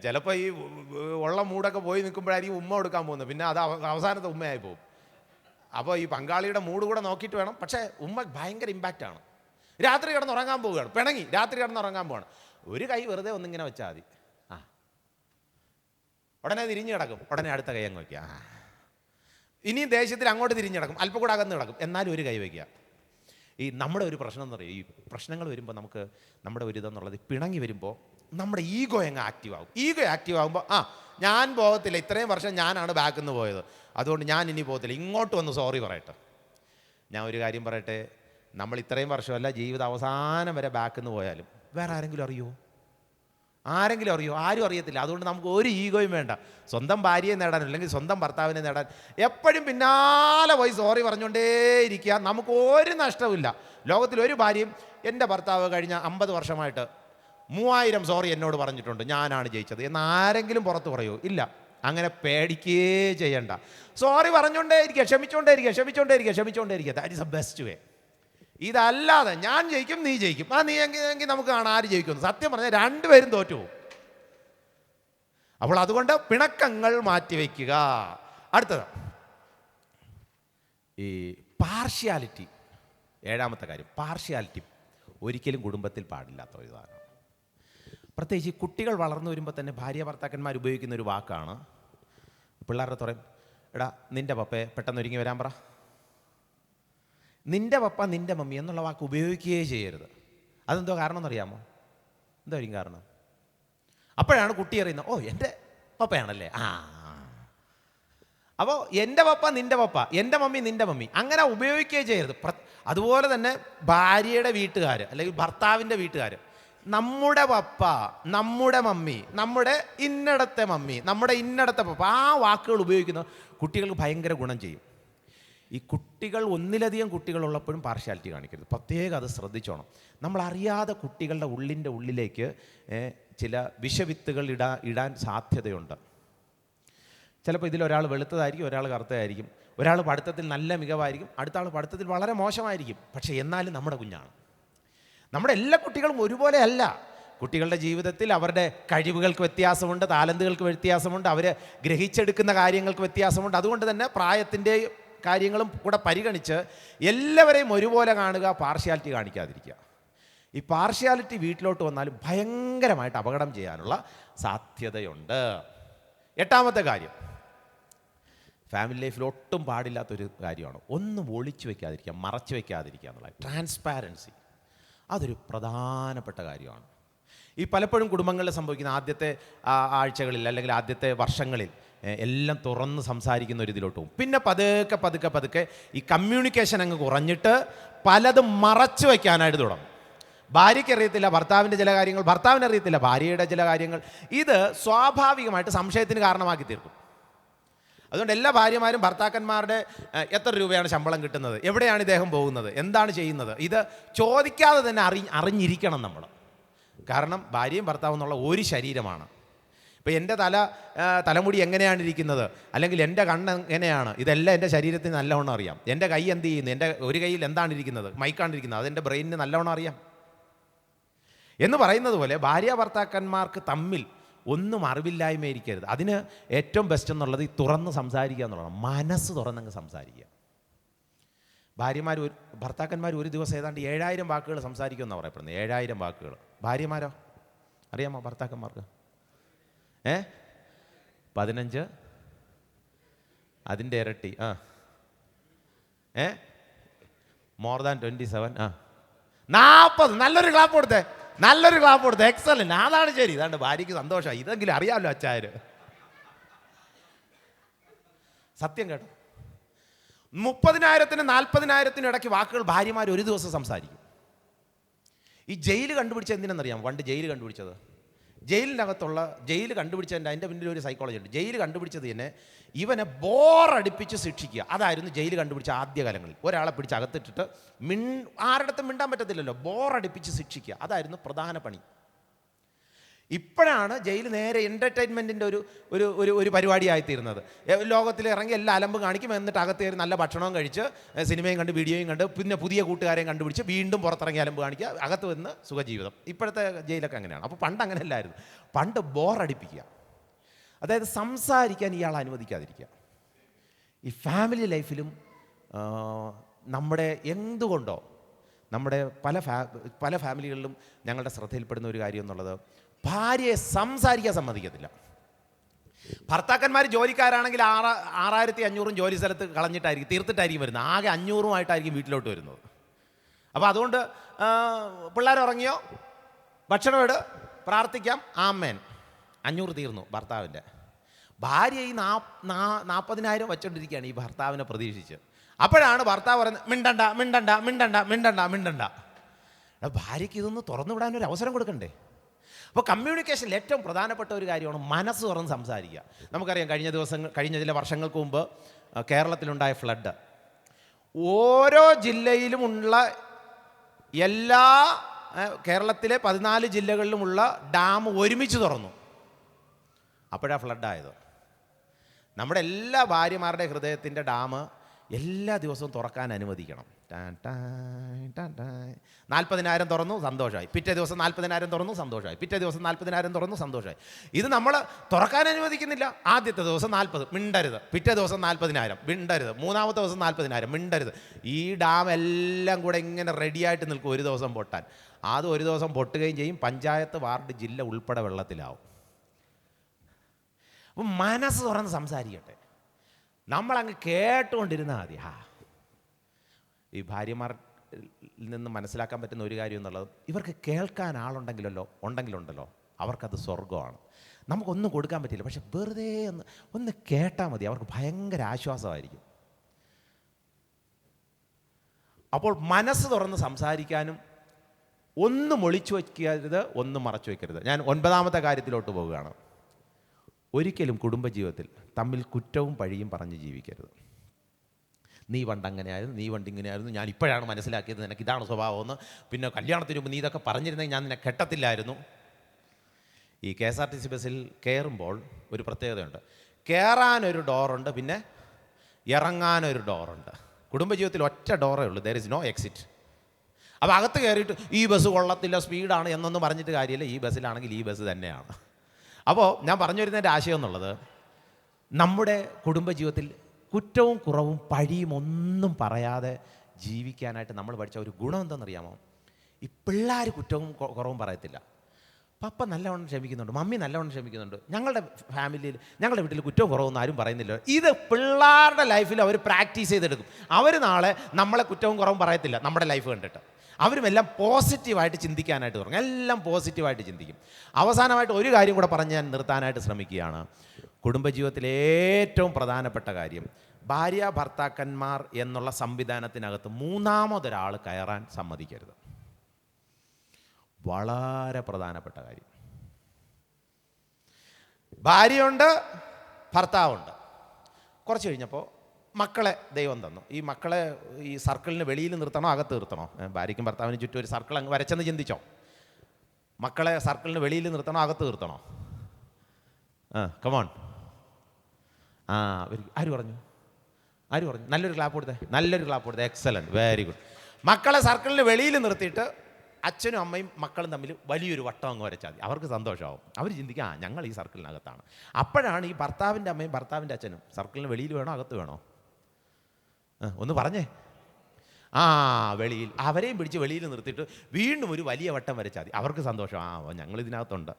ചിലപ്പോൾ ഈ ഉള്ള മൂടൊക്കെ പോയി നിൽക്കുമ്പോഴായിരിക്കും ഉമ്മ കൊടുക്കാൻ പോകുന്നത്. പിന്നെ അത് അവസാനത്തെ ഉമ്മയായി പോകും. അപ്പോൾ ഈ പങ്കാളിയുടെ മൂഡ് കൂടെ നോക്കിയിട്ട് വേണം. പക്ഷേ ഉമ്മ ഭയങ്കര ഇമ്പാക്റ്റാണ്. രാത്രി കിടന്നുറങ്ങാൻ പോവുകയാണ്, പിണങ്ങി രാത്രി കിടന്നുറങ്ങാൻ പോവാണ്. ഒരു കൈ വെറുതെ ഒന്നിങ്ങനെ വെച്ചാൽ മതി. ഉടനെ തിരിഞ്ഞ് കിടക്കും, ഉടനെ അടുത്ത കൈ അങ്ങ് വയ്ക്കുക. ഇനിയും ദേഷ്യത്തിൽ അങ്ങോട്ട് തിരിഞ്ഞ് കിടക്കും, അല്പം കൂടെ അകന്ന് കിടക്കും, എന്നാലും ഒരു കൈ വയ്ക്കുക. ഈ നമ്മുടെ ഒരു പ്രശ്നം എന്ന് പറയും, ഈ പ്രശ്നങ്ങൾ വരുമ്പോൾ നമുക്ക് നമ്മുടെ ഒരു ഇതെന്നുള്ളത് പിണങ്ങി വരുമ്പോൾ നമ്മുടെ ഈഗോ അങ്ങ് ആക്റ്റീവ് ആകും. ഈഗോ ആക്റ്റീവ് ആകുമ്പോൾ ഞാൻ പോകത്തില്ല, ഇത്രയും വർഷം ഞാനാണ് ബാക്കിൽ നിന്ന് പോയത്, അതുകൊണ്ട് ഞാൻ ഇനി പോകത്തില്ല, ഇങ്ങോട്ട് വന്ന് സോറി പറയട്ടെ. ഞാൻ ഒരു കാര്യം പറയട്ടെ, നമ്മൾ ഇത്രയും വർഷമല്ല, ജീവിതം അവസാനം വരെ ബാക്കിൽ നിന്ന് പോയാലും വേറെ ആരെങ്കിലും അറിയുമോ? ആരും അറിയത്തില്ല. അതുകൊണ്ട് നമുക്ക് ഒരു ഈഗോയും വേണ്ട. സ്വന്തം ഭാര്യയെ നേടാൻ, അല്ലെങ്കിൽ സ്വന്തം ഭർത്താവിനെ നേടാൻ എപ്പോഴും പിന്നാലെ പോയി സോറി പറഞ്ഞുകൊണ്ടേയിരിക്കുക. നമുക്ക് ഒരു നഷ്ടമില്ല. ലോകത്തിൽ ഒരു ഭാര്യയും എൻ്റെ ഭർത്താവ് കഴിഞ്ഞ 50 വർഷമായിട്ട് 3000 സോറി എന്നോട് പറഞ്ഞിട്ടുണ്ട്, ഞാനാണ് ജയിച്ചത് എന്ന് ആരെങ്കിലും പുറത്ത് പറയുമോ? ഇല്ല. അങ്ങനെ പേടിക്കേ ചെയ്യണ്ട. സോറി പറഞ്ഞുകൊണ്ടേയിരിക്കുക, ക്ഷമിച്ചുകൊണ്ടേയിരിക്കുക. That is the best way. ഇതല്ലാതെ ഞാൻ ജയിക്കും, നീ ജയിക്കും, നീ എങ്കിൽ നമുക്ക് കാണാം ആര് ജയിക്കുന്നു. സത്യം പറഞ്ഞാൽ രണ്ടുപേരും തോറ്റുപോകും. അപ്പോൾ അതുകൊണ്ട് പിണക്കങ്ങൾ മാറ്റിവെക്കുക. അടുത്തത് ഈ പാർഷ്യാലിറ്റി. 7ാമത്തെ കാര്യം, പാർഷ്യാലിറ്റി ഒരിക്കലും കുടുംബത്തിൽ പാടില്ലാത്ത ഒരു ഇതാണ്. പ്രത്യേകിച്ച് ഈ കുട്ടികൾ വളർന്നു വരുമ്പോൾ തന്നെ ഭാര്യ ഭർത്താക്കന്മാർ ഉപയോഗിക്കുന്ന ഒരു വാക്കാണ്. പിള്ളേരുടെ പറയും, എടാ നിൻ്റെ പപ്പയെ പെട്ടെന്ന് ഒരുങ്ങി വരാൻ പറ. നിൻ്റെ പപ്പ നിൻ്റെ മമ്മി എന്നുള്ള വാക്ക് ഉപയോഗിക്കുകയേ ചെയ്യരുത്. അതെന്തോ കാരണം എന്നറിയാമോ? എന്തായിരിക്കും കാരണം? അപ്പോഴാണ് കുട്ടി അറിയുന്നത്, ഓ എൻ്റെ പപ്പയാണല്ലേ. അപ്പോൾ എൻ്റെ പപ്പ നിൻ്റെ പപ്പ, എൻ്റെ മമ്മി നിൻ്റെ മമ്മി, അങ്ങനെ ഉപയോഗിക്കുകയേ ചെയ്യരുത്. അതുപോലെ തന്നെ ഭാര്യയുടെ വീട്ടുകാർ അല്ലെങ്കിൽ ഭർത്താവിൻ്റെ വീട്ടുകാർ, നമ്മുടെ പപ്പ, നമ്മുടെ മമ്മി, നമ്മുടെ ഇന്നടത്തെ മമ്മി, നമ്മുടെ ഇന്നടത്തെ പപ്പ, ആ വാക്കുകൾ ഉപയോഗിക്കുന്നത് കുട്ടികൾക്ക് ഭയങ്കര ഗുണം ചെയ്യും. ഈ കുട്ടികൾ, ഒന്നിലധികം കുട്ടികളുള്ളപ്പോഴും പാർഷ്യാലിറ്റി കാണിക്കരുത്. പ്രത്യേകം അത് ശ്രദ്ധിച്ചോണം. നമ്മളറിയാതെ കുട്ടികളുടെ ഉള്ളിലേക്ക് ചില വിഷവിത്തുകൾ ഇടാൻ സാധ്യതയുണ്ട്. ചിലപ്പോൾ ഇതിലൊരാൾ വെളുത്തതായിരിക്കും, ഒരാൾ കറുത്തതായിരിക്കും, ഒരാൾ പഠിത്തത്തിൽ നല്ല മികവായിരിക്കും, അടുത്ത ആൾ പഠിത്തത്തിൽ വളരെ മോശമായിരിക്കും. പക്ഷേ എന്നാലും നമ്മുടെ കുഞ്ഞാണ്. നമ്മുടെ എല്ലാ കുട്ടികളും ഒരുപോലെ അല്ല. കുട്ടികളുടെ ജീവിതത്തിൽ അവരുടെ കഴിവുകൾക്ക് വ്യത്യാസമുണ്ട്, താലന്തുകൾക്ക് വ്യത്യാസമുണ്ട്, അവർ ഗ്രഹിച്ചെടുക്കുന്ന കാര്യങ്ങൾക്ക് വ്യത്യാസമുണ്ട്. അതുകൊണ്ട് തന്നെ പ്രായത്തിൻ്റെ കാര്യങ്ങളും കൂടെ പരിഗണിച്ച് എല്ലാവരെയും ഒരുപോലെ കാണുക, പാർഷ്യാലിറ്റി കാണിക്കാതിരിക്കുക. ഈ പാർഷ്യാലിറ്റി വീട്ടിലോട്ട് വന്നാൽ ഭയങ്കരമായിട്ട് അപകടം ചെയ്യാനുള്ള സാധ്യതയുണ്ട്. 8ാമത്തെ കാര്യം, ഫാമിലി ലൈഫിൽ ഒട്ടും പാടില്ലാത്തൊരു കാര്യമാണ് ഒന്നും ഒളിച്ചു വയ്ക്കാതിരിക്കുക, മറച്ചു വയ്ക്കാതിരിക്കുക എന്നുള്ളത്. ട്രാൻസ്പാരൻസി അതൊരു പ്രധാനപ്പെട്ട കാര്യമാണ്. ഈ പലപ്പോഴും കുടുംബങ്ങളിൽ സംഭവിക്കുന്ന ആദ്യത്തെ ആഴ്ചകളിൽ അല്ലെങ്കിൽ ആദ്യത്തെ വർഷങ്ങളിൽ എല്ലാം തുറന്ന് സംസാരിക്കുന്ന ഒരു ഇതിലോട്ട് പോകും. പിന്നെ പതുക്കെ ഈ കമ്മ്യൂണിക്കേഷൻ അങ്ങ് കുറഞ്ഞിട്ട് പലതും മറച്ചു വയ്ക്കാനായിട്ട് തുടങ്ങും. ഭാര്യയ്ക്ക് അറിയത്തില്ല ഭർത്താവിൻ്റെ ചില കാര്യങ്ങൾ, ഭർത്താവിന് അറിയത്തില്ല ഭാര്യയുടെ ചില കാര്യങ്ങൾ. ഇത് സ്വാഭാവികമായിട്ട് സംശയത്തിന് കാരണമാക്കി തീർക്കും. അതുകൊണ്ട് എല്ലാ ഭാര്യമാരും ഭർത്താക്കന്മാരുടെ എത്ര രൂപയാണ് ശമ്പളം കിട്ടുന്നത്, എവിടെയാണ് ഇദ്ദേഹം പോകുന്നത്, എന്താണ് ചെയ്യുന്നത്, ഇത് ചോദിക്കാതെ തന്നെ അറിഞ്ഞിരിക്കണം നമ്മൾ. കാരണം ഭാര്യയും ഭർത്താവും എന്നുള്ള ഒരു ശരീരമാണ്. ഇപ്പോൾ എൻ്റെ തലമുടി എങ്ങനെയാണ് ഇരിക്കുന്നത്, അല്ലെങ്കിൽ എൻ്റെ കണ്ണ് എങ്ങനെയാണ്, ഇതെല്ലാം എൻ്റെ ശരീരത്തിന് നല്ലവണ്ണം അറിയാം. എൻ്റെ കൈ എന്ത് ചെയ്യുന്നു, എൻ്റെ ഒരു കൈയിൽ എന്താണ് ഇരിക്കുന്നത്, മൈക്കാണ് ഇരിക്കുന്നത്, അതെൻ്റെ ബ്രെയിനിന് നല്ലവണ്ണം അറിയാം എന്ന് പറയുന്നത് പോലെ ഭാര്യ ഭർത്താക്കന്മാർക്ക് തമ്മിൽ ഒന്നും അറിവില്ലായ്മ ഇരിക്കരുത്. അതിന് ഏറ്റവും ബെസ്റ്റ് എന്നുള്ളത് ഈ തുറന്ന് സംസാരിക്കുക എന്നുള്ളതാണ്. മനസ്സ് തുറന്നങ്ങ് സംസാരിക്കുക. ഭർത്താക്കന്മാർ ഒരു ദിവസം ഏതാണ്ട് 7000 വാക്കുകൾ സംസാരിക്കുമെന്നാണ് പറയപ്പെടുന്നത്. 7000 വാക്കുകൾ. ഭാര്യമാരോ അറിയാമോ? ഭർത്താക്കന്മാർക്ക് 15, അതിൻ്റെ ഇരട്ടി. More than 27, 40. നല്ലൊരു ക്ലാപ്പ് കൊടുത്തേ, നല്ലൊരു ക്ലാപ്പ് കൊടുത്തേ. എക്സലന്റ്. അതാണ് ശരി. ഇതാണ്ട് ഭാര്യയ്ക്ക് സന്തോഷമായി. ഇതെങ്കിലും അറിയാമല്ലോ അച്ചായര്. സത്യം കേട്ടോ. 30,000-നും 40,000-നും ഇടയ്ക്ക് വാക്കുകൾ ഭാര്യമാർ ഒരു ദിവസം സംസാരിക്കും. ഈ ജയിൽ കണ്ടുപിടിച്ചത് എന്തിനെന്നറിയാം? പണ്ട് ജയിൽ കണ്ടുപിടിച്ചത്, ജയിൽ കണ്ടുപിടിച്ചതിൻ്റെ അതിൻ്റെ പിന്നിൽ ഒരു സൈക്കോളജി ഉണ്ട്. ജയിൽ കണ്ടുപിടിച്ചത് തന്നെ ഇവനെ ബോറടിപ്പിച്ച് ശിക്ഷിക്കുക. അതായിരുന്നു ജയിൽ കണ്ടുപിടിച്ച ആദ്യകാലങ്ങളിൽ. ഒരാളെ പിടിച്ച് അകത്തിട്ടിട്ട് ആരുടെടുത്തും മിണ്ടാൻ പറ്റത്തില്ലല്ലോ, ബോറടിപ്പിച്ച് ശിക്ഷിക്കുക. അതായിരുന്നു പ്രധാന പണി. ഇപ്പോഴാണ് ജയിൽ നേരെ എൻ്റർടൈൻമെൻറ്റിൻ്റെ ഒരു പരിപാടിയായിത്തീരുന്നത്. ലോകത്തിൽ ഇറങ്ങി എല്ലാ അലമ്പ് കാണിക്കും, എന്നിട്ട് അകത്ത് കയറി നല്ല ഭക്ഷണവും കഴിച്ച് സിനിമയും കണ്ട് വീഡിയോയും കണ്ട് പിന്നെ പുതിയ കൂട്ടുകാരെയും കണ്ടുപിടിച്ച് വീണ്ടും പുറത്തിറങ്ങി അലമ്പ് കാണിക്കുക, അകത്ത് വന്ന് സുഖജീവിതം. ഇപ്പോഴത്തെ ജയിലൊക്കെ അങ്ങനെയാണ്. അപ്പോൾ പണ്ട് അങ്ങനെയല്ലായിരുന്നു. പണ്ട് ബോറടിപ്പിക്കുക, അതായത് സംസാരിക്കാൻ ഇയാൾ അനുവദിക്കാതിരിക്കുക. ഈ ഫാമിലി ലൈഫിലും നമ്മുടെ എന്തുകൊണ്ടോ നമ്മുടെ പല ഫാമിലികളിലും ഞങ്ങളുടെ ശ്രദ്ധയിൽപ്പെടുന്ന ഒരു കാര്യം എന്നുള്ളത്, ഭാര്യയെ സംസാരിക്കാൻ സമ്മതിക്കത്തില്ല. ഭർത്താക്കന്മാർ ജോലിക്കാരാണെങ്കിൽ 6500 ജോലി സ്ഥലത്ത് തീർത്തിട്ടായിരിക്കും വരുന്നത്. ആകെ 500-ആയിട്ടായിരിക്കും വീട്ടിലോട്ട് വരുന്നത്. അപ്പോൾ അതുകൊണ്ട് പിള്ളേർ ഉറങ്ങിയോ, ഭക്ഷണം ഇട്, പ്രാർത്ഥിക്കാം, ആമേൻ, 500 തീർന്നു ഭർത്താവിൻ്റെ. ഭാര്യ ഈ 40,000 വച്ചുകൊണ്ടിരിക്കുകയാണ് ഈ ഭർത്താവിനെ പ്രതീക്ഷിച്ച്. അപ്പോഴാണ് ഭർത്താവ് പറയുന്നത് മിണ്ടണ്ട മിണ്ടണ്ട മിണ്ടണ്ട മിണ്ടണ്ട മിണ്ടണ്ട. ഭാര്യയ്ക്ക് ഇതൊന്ന് തുറന്നു വിടാനൊരു അവസരം കൊടുക്കണ്ടേ? അപ്പോൾ കമ്മ്യൂണിക്കേഷനിൽ ഏറ്റവും പ്രധാനപ്പെട്ട ഒരു കാര്യമാണ് മനസ്സ് തുറന്ന് സംസാരിക്കുക. നമുക്കറിയാം, കഴിഞ്ഞ ചില വർഷങ്ങൾക്ക് മുമ്പ് കേരളത്തിലുണ്ടായ ഫ്ലഡ്, ഓരോ ജില്ലയിലുമുള്ള കേരളത്തിലെ 14 ജില്ലകളിലുമുള്ള ഡാം ഒരുമിച്ച് തുറന്നു. അപ്പോഴാണ് ഫ്ലഡായത്. നമ്മുടെ എല്ലാ ഭാര്യമാരുടെ ഹൃദയത്തിൻ്റെ ഡാം എല്ലാ ദിവസവും തുറക്കാൻ അനുവദിക്കണം. 40,000 തുറന്നു, സന്തോഷമായി. പിറ്റേ ദിവസം 40,000 തുറന്നു, സന്തോഷമായി. പിറ്റേ ദിവസം 40,000 തുറന്നു, സന്തോഷമായി. ഇത് നമ്മൾ തുറക്കാൻ അനുവദിക്കുന്നില്ല. ആദ്യത്തെ ദിവസം 40, മിണ്ടരുത്. പിറ്റേ ദിവസം 40,000, മിണ്ടരുത്. മൂന്നാമത്തെ ദിവസം 40,000, മിണ്ടരുത്. ഈ ഡാം എല്ലാം കൂടെ ഇങ്ങനെ റെഡിയായിട്ട് നിൽക്കും ഒരു ദിവസം പൊട്ടാൻ. അത് ഒരു ദിവസം പൊട്ടുകയും ചെയ്യും. പഞ്ചായത്ത്, വാർഡ്, ജില്ല ഉൾപ്പെടെ വെള്ളത്തിലാവും. അപ്പം മനസ്സ് തുറന്ന് സംസാരിക്കട്ടെ. നമ്മളങ്ങ് കേട്ടുകൊണ്ടിരുന്നാൽ മതി. ഈ ഭാര്യമാരിൽ നിന്ന് മനസ്സിലാക്കാൻ പറ്റുന്ന ഒരു കാര്യം എന്നുള്ളത്, ഇവർക്ക് കേൾക്കാൻ ഉണ്ടെങ്കിലുണ്ടല്ലോ അവർക്കത് സ്വർഗമാണ്. നമുക്കൊന്നും കൊടുക്കാൻ പറ്റില്ല, പക്ഷെ വെറുതെ ഒന്ന് കേട്ടാൽ മതി, അവർക്ക് ഭയങ്കര ആശ്വാസമായിരിക്കും. അപ്പോൾ മനസ്സ് തുറന്ന് സംസാരിക്കാനും ഒന്നും ഒളിച്ചു വയ്ക്കരുത്, ഒന്നും മറച്ചു വയ്ക്കരുത്. ഞാൻ 9ാമത്തെ കാര്യത്തിലോട്ട് പോവുകയാണ്. ഒരിക്കലും കുടുംബജീവിതത്തിൽ തമ്മിൽ കുറ്റവും പഴിയും പറഞ്ഞ് ജീവിക്കരുത്. നീ പണ്ട് അങ്ങനെയായിരുന്നു, നീ പണ്ട് ഇങ്ങനെയായിരുന്നു, ഞാൻ ഇപ്പോഴാണ് മനസ്സിലാക്കിയത് നിനക്ക് ഇതാണ് സ്വഭാവമെന്ന്. പിന്നെ കല്യാണത്തിന് മുമ്പ് നീ ഇതൊക്കെ പറഞ്ഞിരുന്നെങ്കിൽ ഞാൻ നിന്നെ കെട്ടത്തില്ലായിരുന്നു. ഈ KSRTC ബസ്സിൽ കയറുമ്പോൾ ഒരു പ്രത്യേകതയുണ്ട്. കയറാനൊരു ഡോറുണ്ട്, പിന്നെ ഇറങ്ങാനൊരു ഡോറുണ്ട്. കുടുംബജീവിതത്തിൽ ഒറ്റ ഡോറേ ഉള്ളൂ, ദർ ഇസ് നോ എക്സിറ്റ്. അപ്പോൾ അകത്ത് കയറിയിട്ട് ഈ ബസ് കൊള്ളത്തില്ല, സ്പീഡാണ് എന്നൊന്നും പറഞ്ഞിട്ട് കാര്യമില്ല. ഈ ബസ്സിലാണെങ്കിൽ ഈ ബസ് തന്നെയാണ്. അപ്പോൾ ഞാൻ പറഞ്ഞു വരുന്നതിൻ്റെ ആശയം എന്നുള്ളത്, നമ്മുടെ കുടുംബജീവിതത്തിൽ കുറ്റവും കുറവും പഴിയും ഒന്നും പറയാതെ ജീവിക്കാനായിട്ട് നമ്മൾ പഠിച്ച ഒരു ഗുണം എന്താണെന്നറിയാമോ? ഈ പിള്ളേർ കുറ്റവും കുറവും പറയത്തില്ല. പപ്പ നല്ലവണ്ണം ക്ഷമിക്കുന്നുണ്ട്, മമ്മി നല്ലവണ്ണം ക്ഷമിക്കുന്നുണ്ട്, ഞങ്ങളുടെ ഫാമിലിയിൽ ഞങ്ങളുടെ വീട്ടിൽ കുറ്റവും കുറവൊന്നും ആരും പറയുന്നില്ല. ഇത് പിള്ളേരുടെ ലൈഫിൽ അവർ പ്രാക്ടീസ് ചെയ്തെടുക്കും. അവർ നാളെ നമ്മളെ കുറ്റവും കുറവും പറയത്തില്ല നമ്മുടെ ലൈഫ് കണ്ടിട്ട്. അവരും എല്ലാം പോസിറ്റീവായിട്ട് ചിന്തിക്കാനായിട്ട് തുടങ്ങും, എല്ലാം പോസിറ്റീവായിട്ട് ചിന്തിക്കും. അവസാനമായിട്ട് ഒരു കാര്യം കൂടെ പറഞ്ഞ് ഞാൻ നിർത്താനായിട്ട് ശ്രമിക്കുകയാണ്. കുടുംബജീവിതത്തിലെ ഏറ്റവും പ്രധാനപ്പെട്ട കാര്യം, ഭാര്യ ഭർത്താക്കന്മാർ എന്നുള്ള സംവിധാനത്തിനകത്ത് മൂന്നാമതൊരാൾ കയറാൻ സമ്മതിക്കരുത്. വളരെ പ്രധാനപ്പെട്ട കാര്യം. ഭാര്യയുണ്ട്, ഭർത്താവുണ്ട്. കുറച്ച് കഴിഞ്ഞപ്പോൾ മക്കളെ ദൈവം തന്നു. ഈ മക്കളെ ഈ സർക്കിളിന് വെളിയിൽ നിർത്തണോ അകത്ത് നിർത്തണോ? ഭാര്യയ്ക്കും ഭർത്താവിനും ചുറ്റും ഒരു സർക്കിൾ അങ്ങ് വരച്ചെന്ന് ചിന്തിച്ചോ. മക്കളെ സർക്കിളിന് വെളിയിൽ നിർത്തണോ അകത്ത് നിർത്തണോ? കമോൺ. ആര് പറഞ്ഞു? നല്ലൊരു ക്ലാപ്പ് കൊടുത്തേ. Excellent, very good. മക്കളെ സർക്കിളിന് വെളിയിൽ നിർത്തിയിട്ട് അച്ഛനും അമ്മയും മക്കളും തമ്മിൽ വലിയൊരു വട്ടം അങ്ങ് വരച്ചാൽ മതി. അവർക്ക് സന്തോഷമാവും. അവർ ചിന്തിക്കുക, ഞങ്ങൾ ഈ സർക്കിളിനകത്താണ്. അപ്പോഴാണ് ഈ ഭർത്താവിൻ്റെ അമ്മയും ഭർത്താവിൻ്റെ അച്ഛനും സർക്കിളിന് വെളിയിൽ വേണോ അകത്ത് വേണോ? ഒന്ന് പറഞ്ഞേ. വെളിയിൽ. അവരെയും പിടിച്ച് വെളിയിൽ നിർത്തിയിട്ട് വീണ്ടും ഒരു വലിയ വട്ടം വരച്ചാൽ മതി. അവർക്ക് സന്തോഷം, ഞങ്ങൾ ഇതിനകത്തുണ്ട്.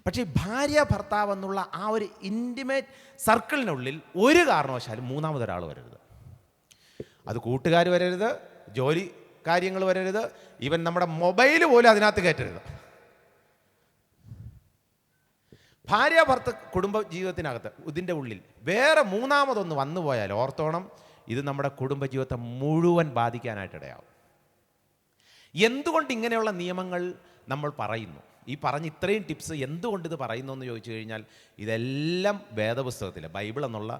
പക്ഷേ ഭാര്യ ഭർത്താവ് എന്നുള്ള ആ ഒരു ഇൻറ്റിമേറ്റ് സർക്കിളിനുള്ളിൽ ഒരു കാരണവശാലും മൂന്നാമതൊരാൾ വരരുത്. അത് കൂട്ടുകാർ വരരുത്, ജോലി കാര്യങ്ങൾ വരരുത്, ഈവൻ നമ്മുടെ മൊബൈൽ പോലും അതിനകത്ത് കയറ്റരുത്. ഭാര്യ ഭർത്ത കുടുംബ ജീവിതത്തിനകത്ത് ഇതിൻ്റെ ഉള്ളിൽ വേറെ മൂന്നാമതൊന്ന് വന്നു പോയാൽ ഓർത്തോണം, ഇത് നമ്മുടെ കുടുംബജീവിതത്തെ മുഴുവൻ ബാധിക്കാനായിട്ടിടയാവും. എന്തുകൊണ്ട് ഇങ്ങനെയുള്ള നിയമങ്ങൾ നമ്മൾ പറയുന്നു? ഈ പറഞ്ഞ ഇത്രയും ടിപ്സ് എന്തുകൊണ്ട് ഇത് പറയുന്നു എന്ന് ചോദിച്ചു കഴിഞ്ഞാൽ, ഇതെല്ലാം വേദപുസ്തകത്തിലെ ബൈബിൾ എന്നുള്ള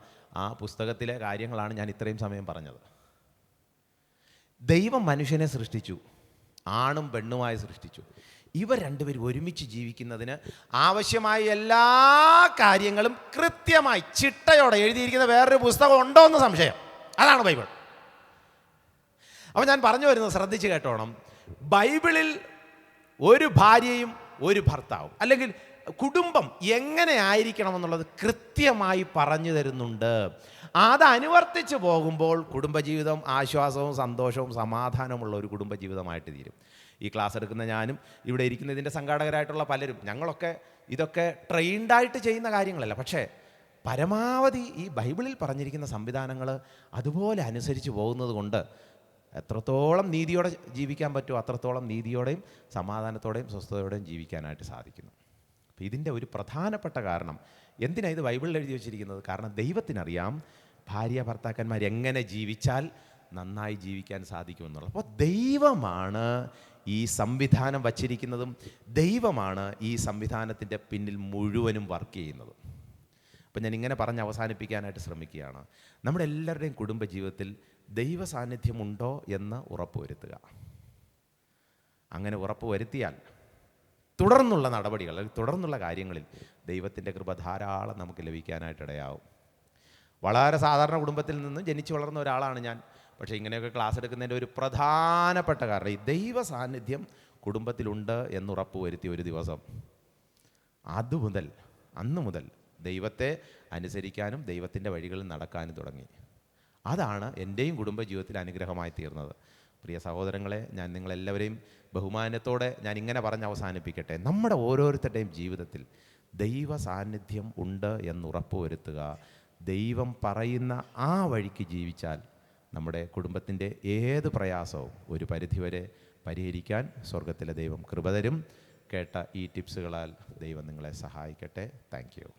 ആ പുസ്തകത്തിലെ കാര്യങ്ങളാണ് ഞാൻ ഇത്രയും സമയം പറഞ്ഞത്. ദൈവം മനുഷ്യനെ സൃഷ്ടിച്ചു, ആണും പെണ്ണുമായി സൃഷ്ടിച്ചു. ഇവർ രണ്ടുപേരും ഒരുമിച്ച് ജീവിക്കുന്നതിന് ആവശ്യമായ എല്ലാ കാര്യങ്ങളും കൃത്യമായി ചിട്ടയോടെ എഴുതിയിരിക്കുന്ന വേറൊരു പുസ്തകം ഉണ്ടോ എന്ന് സംശയം. അതാണ് ബൈബിൾ. അപ്പോൾ ഞാൻ പറഞ്ഞു വരുന്നത് ശ്രദ്ധിച്ച് കേട്ടോണം. ബൈബിളിൽ ഒരു ഭാര്യയും ഒരു ഭർത്താവും അല്ലെങ്കിൽ കുടുംബം എങ്ങനെ ആയിരിക്കണമെന്നുള്ളത് കൃത്യമായി പറഞ്ഞു തരുന്നുണ്ട്. അത് അനുവർത്തിച്ച് പോകുമ്പോൾ കുടുംബജീവിതം ആശ്വാസവും സന്തോഷവും സമാധാനമുള്ള ഒരു കുടുംബജീവിതമായിട്ട് തീരും. ഈ ക്ലാസ് എടുക്കുന്ന ഞാനും ഇവിടെ ഇരിക്കുന്ന ഇതിൻ്റെ സംഘാടകരായിട്ടുള്ള പലരും, ഞങ്ങളൊക്കെ ഇതൊക്കെ ട്രെയിൻഡായിട്ട് ചെയ്യുന്ന കാര്യങ്ങളല്ല. പക്ഷേ പരമാവധി ഈ ബൈബിളിൽ പറഞ്ഞിരിക്കുന്ന സംവിധാനങ്ങൾ അതുപോലെ അനുസരിച്ച് പോകുന്നത് കൊണ്ട് എത്രത്തോളം നീതിയോടെ ജീവിക്കാൻ പറ്റുമോ അത്രത്തോളം നീതിയോടെയും സമാധാനത്തോടെയും സ്വസ്ഥതയോടെയും ജീവിക്കാനായിട്ട് സാധിക്കുന്നു. അപ്പോൾ ഇതിൻ്റെ ഒരു പ്രധാനപ്പെട്ട കാരണം എന്തിനാണ് ഇത് ബൈബിളിൽ എഴുതി വച്ചിരിക്കുന്നത്? കാരണം ദൈവത്തിനറിയാം ഭാര്യ ഭർത്താക്കന്മാർ എങ്ങനെ ജീവിച്ചാൽ നന്നായി ജീവിക്കാൻ സാധിക്കുമെന്നുള്ളത്. അപ്പോൾ ദൈവമാണ് ഈ സംവിധാനം വച്ചിരിക്കുന്നതും ദൈവമാണ് ഈ സംവിധാനത്തിൻ്റെ പിന്നിൽ മുഴുവനും വർക്ക് ചെയ്യുന്നതും. അപ്പം ഞാൻ ഇങ്ങനെ പറഞ്ഞ് അവസാനിപ്പിക്കാനായിട്ട് ശ്രമിക്കുകയാണ്. നമ്മുടെ എല്ലാവരുടെയും കുടുംബജീവിതത്തിൽ ദൈവ സാന്നിധ്യമുണ്ടോ എന്ന് ഉറപ്പുവരുത്തുക. അങ്ങനെ ഉറപ്പുവരുത്തിയാൽ തുടർന്നുള്ള നടപടികൾ, തുടർന്നുള്ള കാര്യങ്ങളിൽ ദൈവത്തിൻ്റെ കൃപ ധാരാളം നമുക്ക് ലഭിക്കാനായിട്ടിടയാവും. വളരെ സാധാരണ കുടുംബത്തിൽ നിന്നും ജനിച്ചു വളർന്ന ഒരാളാണ് ഞാൻ. പക്ഷേ ഇങ്ങനെയൊക്കെ ക്ലാസ് എടുക്കുന്നതിൻ്റെ ഒരു പ്രധാനപ്പെട്ട കാരണം ഈ ദൈവ സാന്നിധ്യം കുടുംബത്തിലുണ്ട് എന്നുറപ്പ് വരുത്തിയ ഒരു ദിവസം അന്ന് മുതൽ ദൈവത്തെ അനുസരിക്കാനും ദൈവത്തിൻ്റെ വഴികളിൽ നടക്കാനും തുടങ്ങി. അതാണ് എൻ്റെയും കുടുംബജീവിതത്തിൽ അനുഗ്രഹമായി തീർന്നത്. പ്രിയ സഹോദരങ്ങളെ, ഞാൻ നിങ്ങളെല്ലാവരെയും ബഹുമാനത്തോടെ ഞാൻ ഇങ്ങനെ പറഞ്ഞ് അവസാനിപ്പിക്കട്ടെ. നമ്മുടെ ഓരോരുത്തരുടെയും ജീവിതത്തിൽ ദൈവ സാന്നിധ്യം ഉണ്ട് എന്നുറപ്പ് വരുത്തുക. ദൈവം പറയുന്ന ആ വഴിക്ക് ജീവിച്ചാൽ നമ്മുടെ കുടുംബത്തിൻ്റെ ഏത് പ്രയാസവും ഒരു പരിധിവരെ പരിഹരിക്കാൻ സ്വർഗത്തിലെ ദൈവം കൃപ തരും. കേട്ട ഈ ടിപ്സുകളാൽ ദൈവം നിങ്ങളെ സഹായിക്കട്ടെ. Thank you.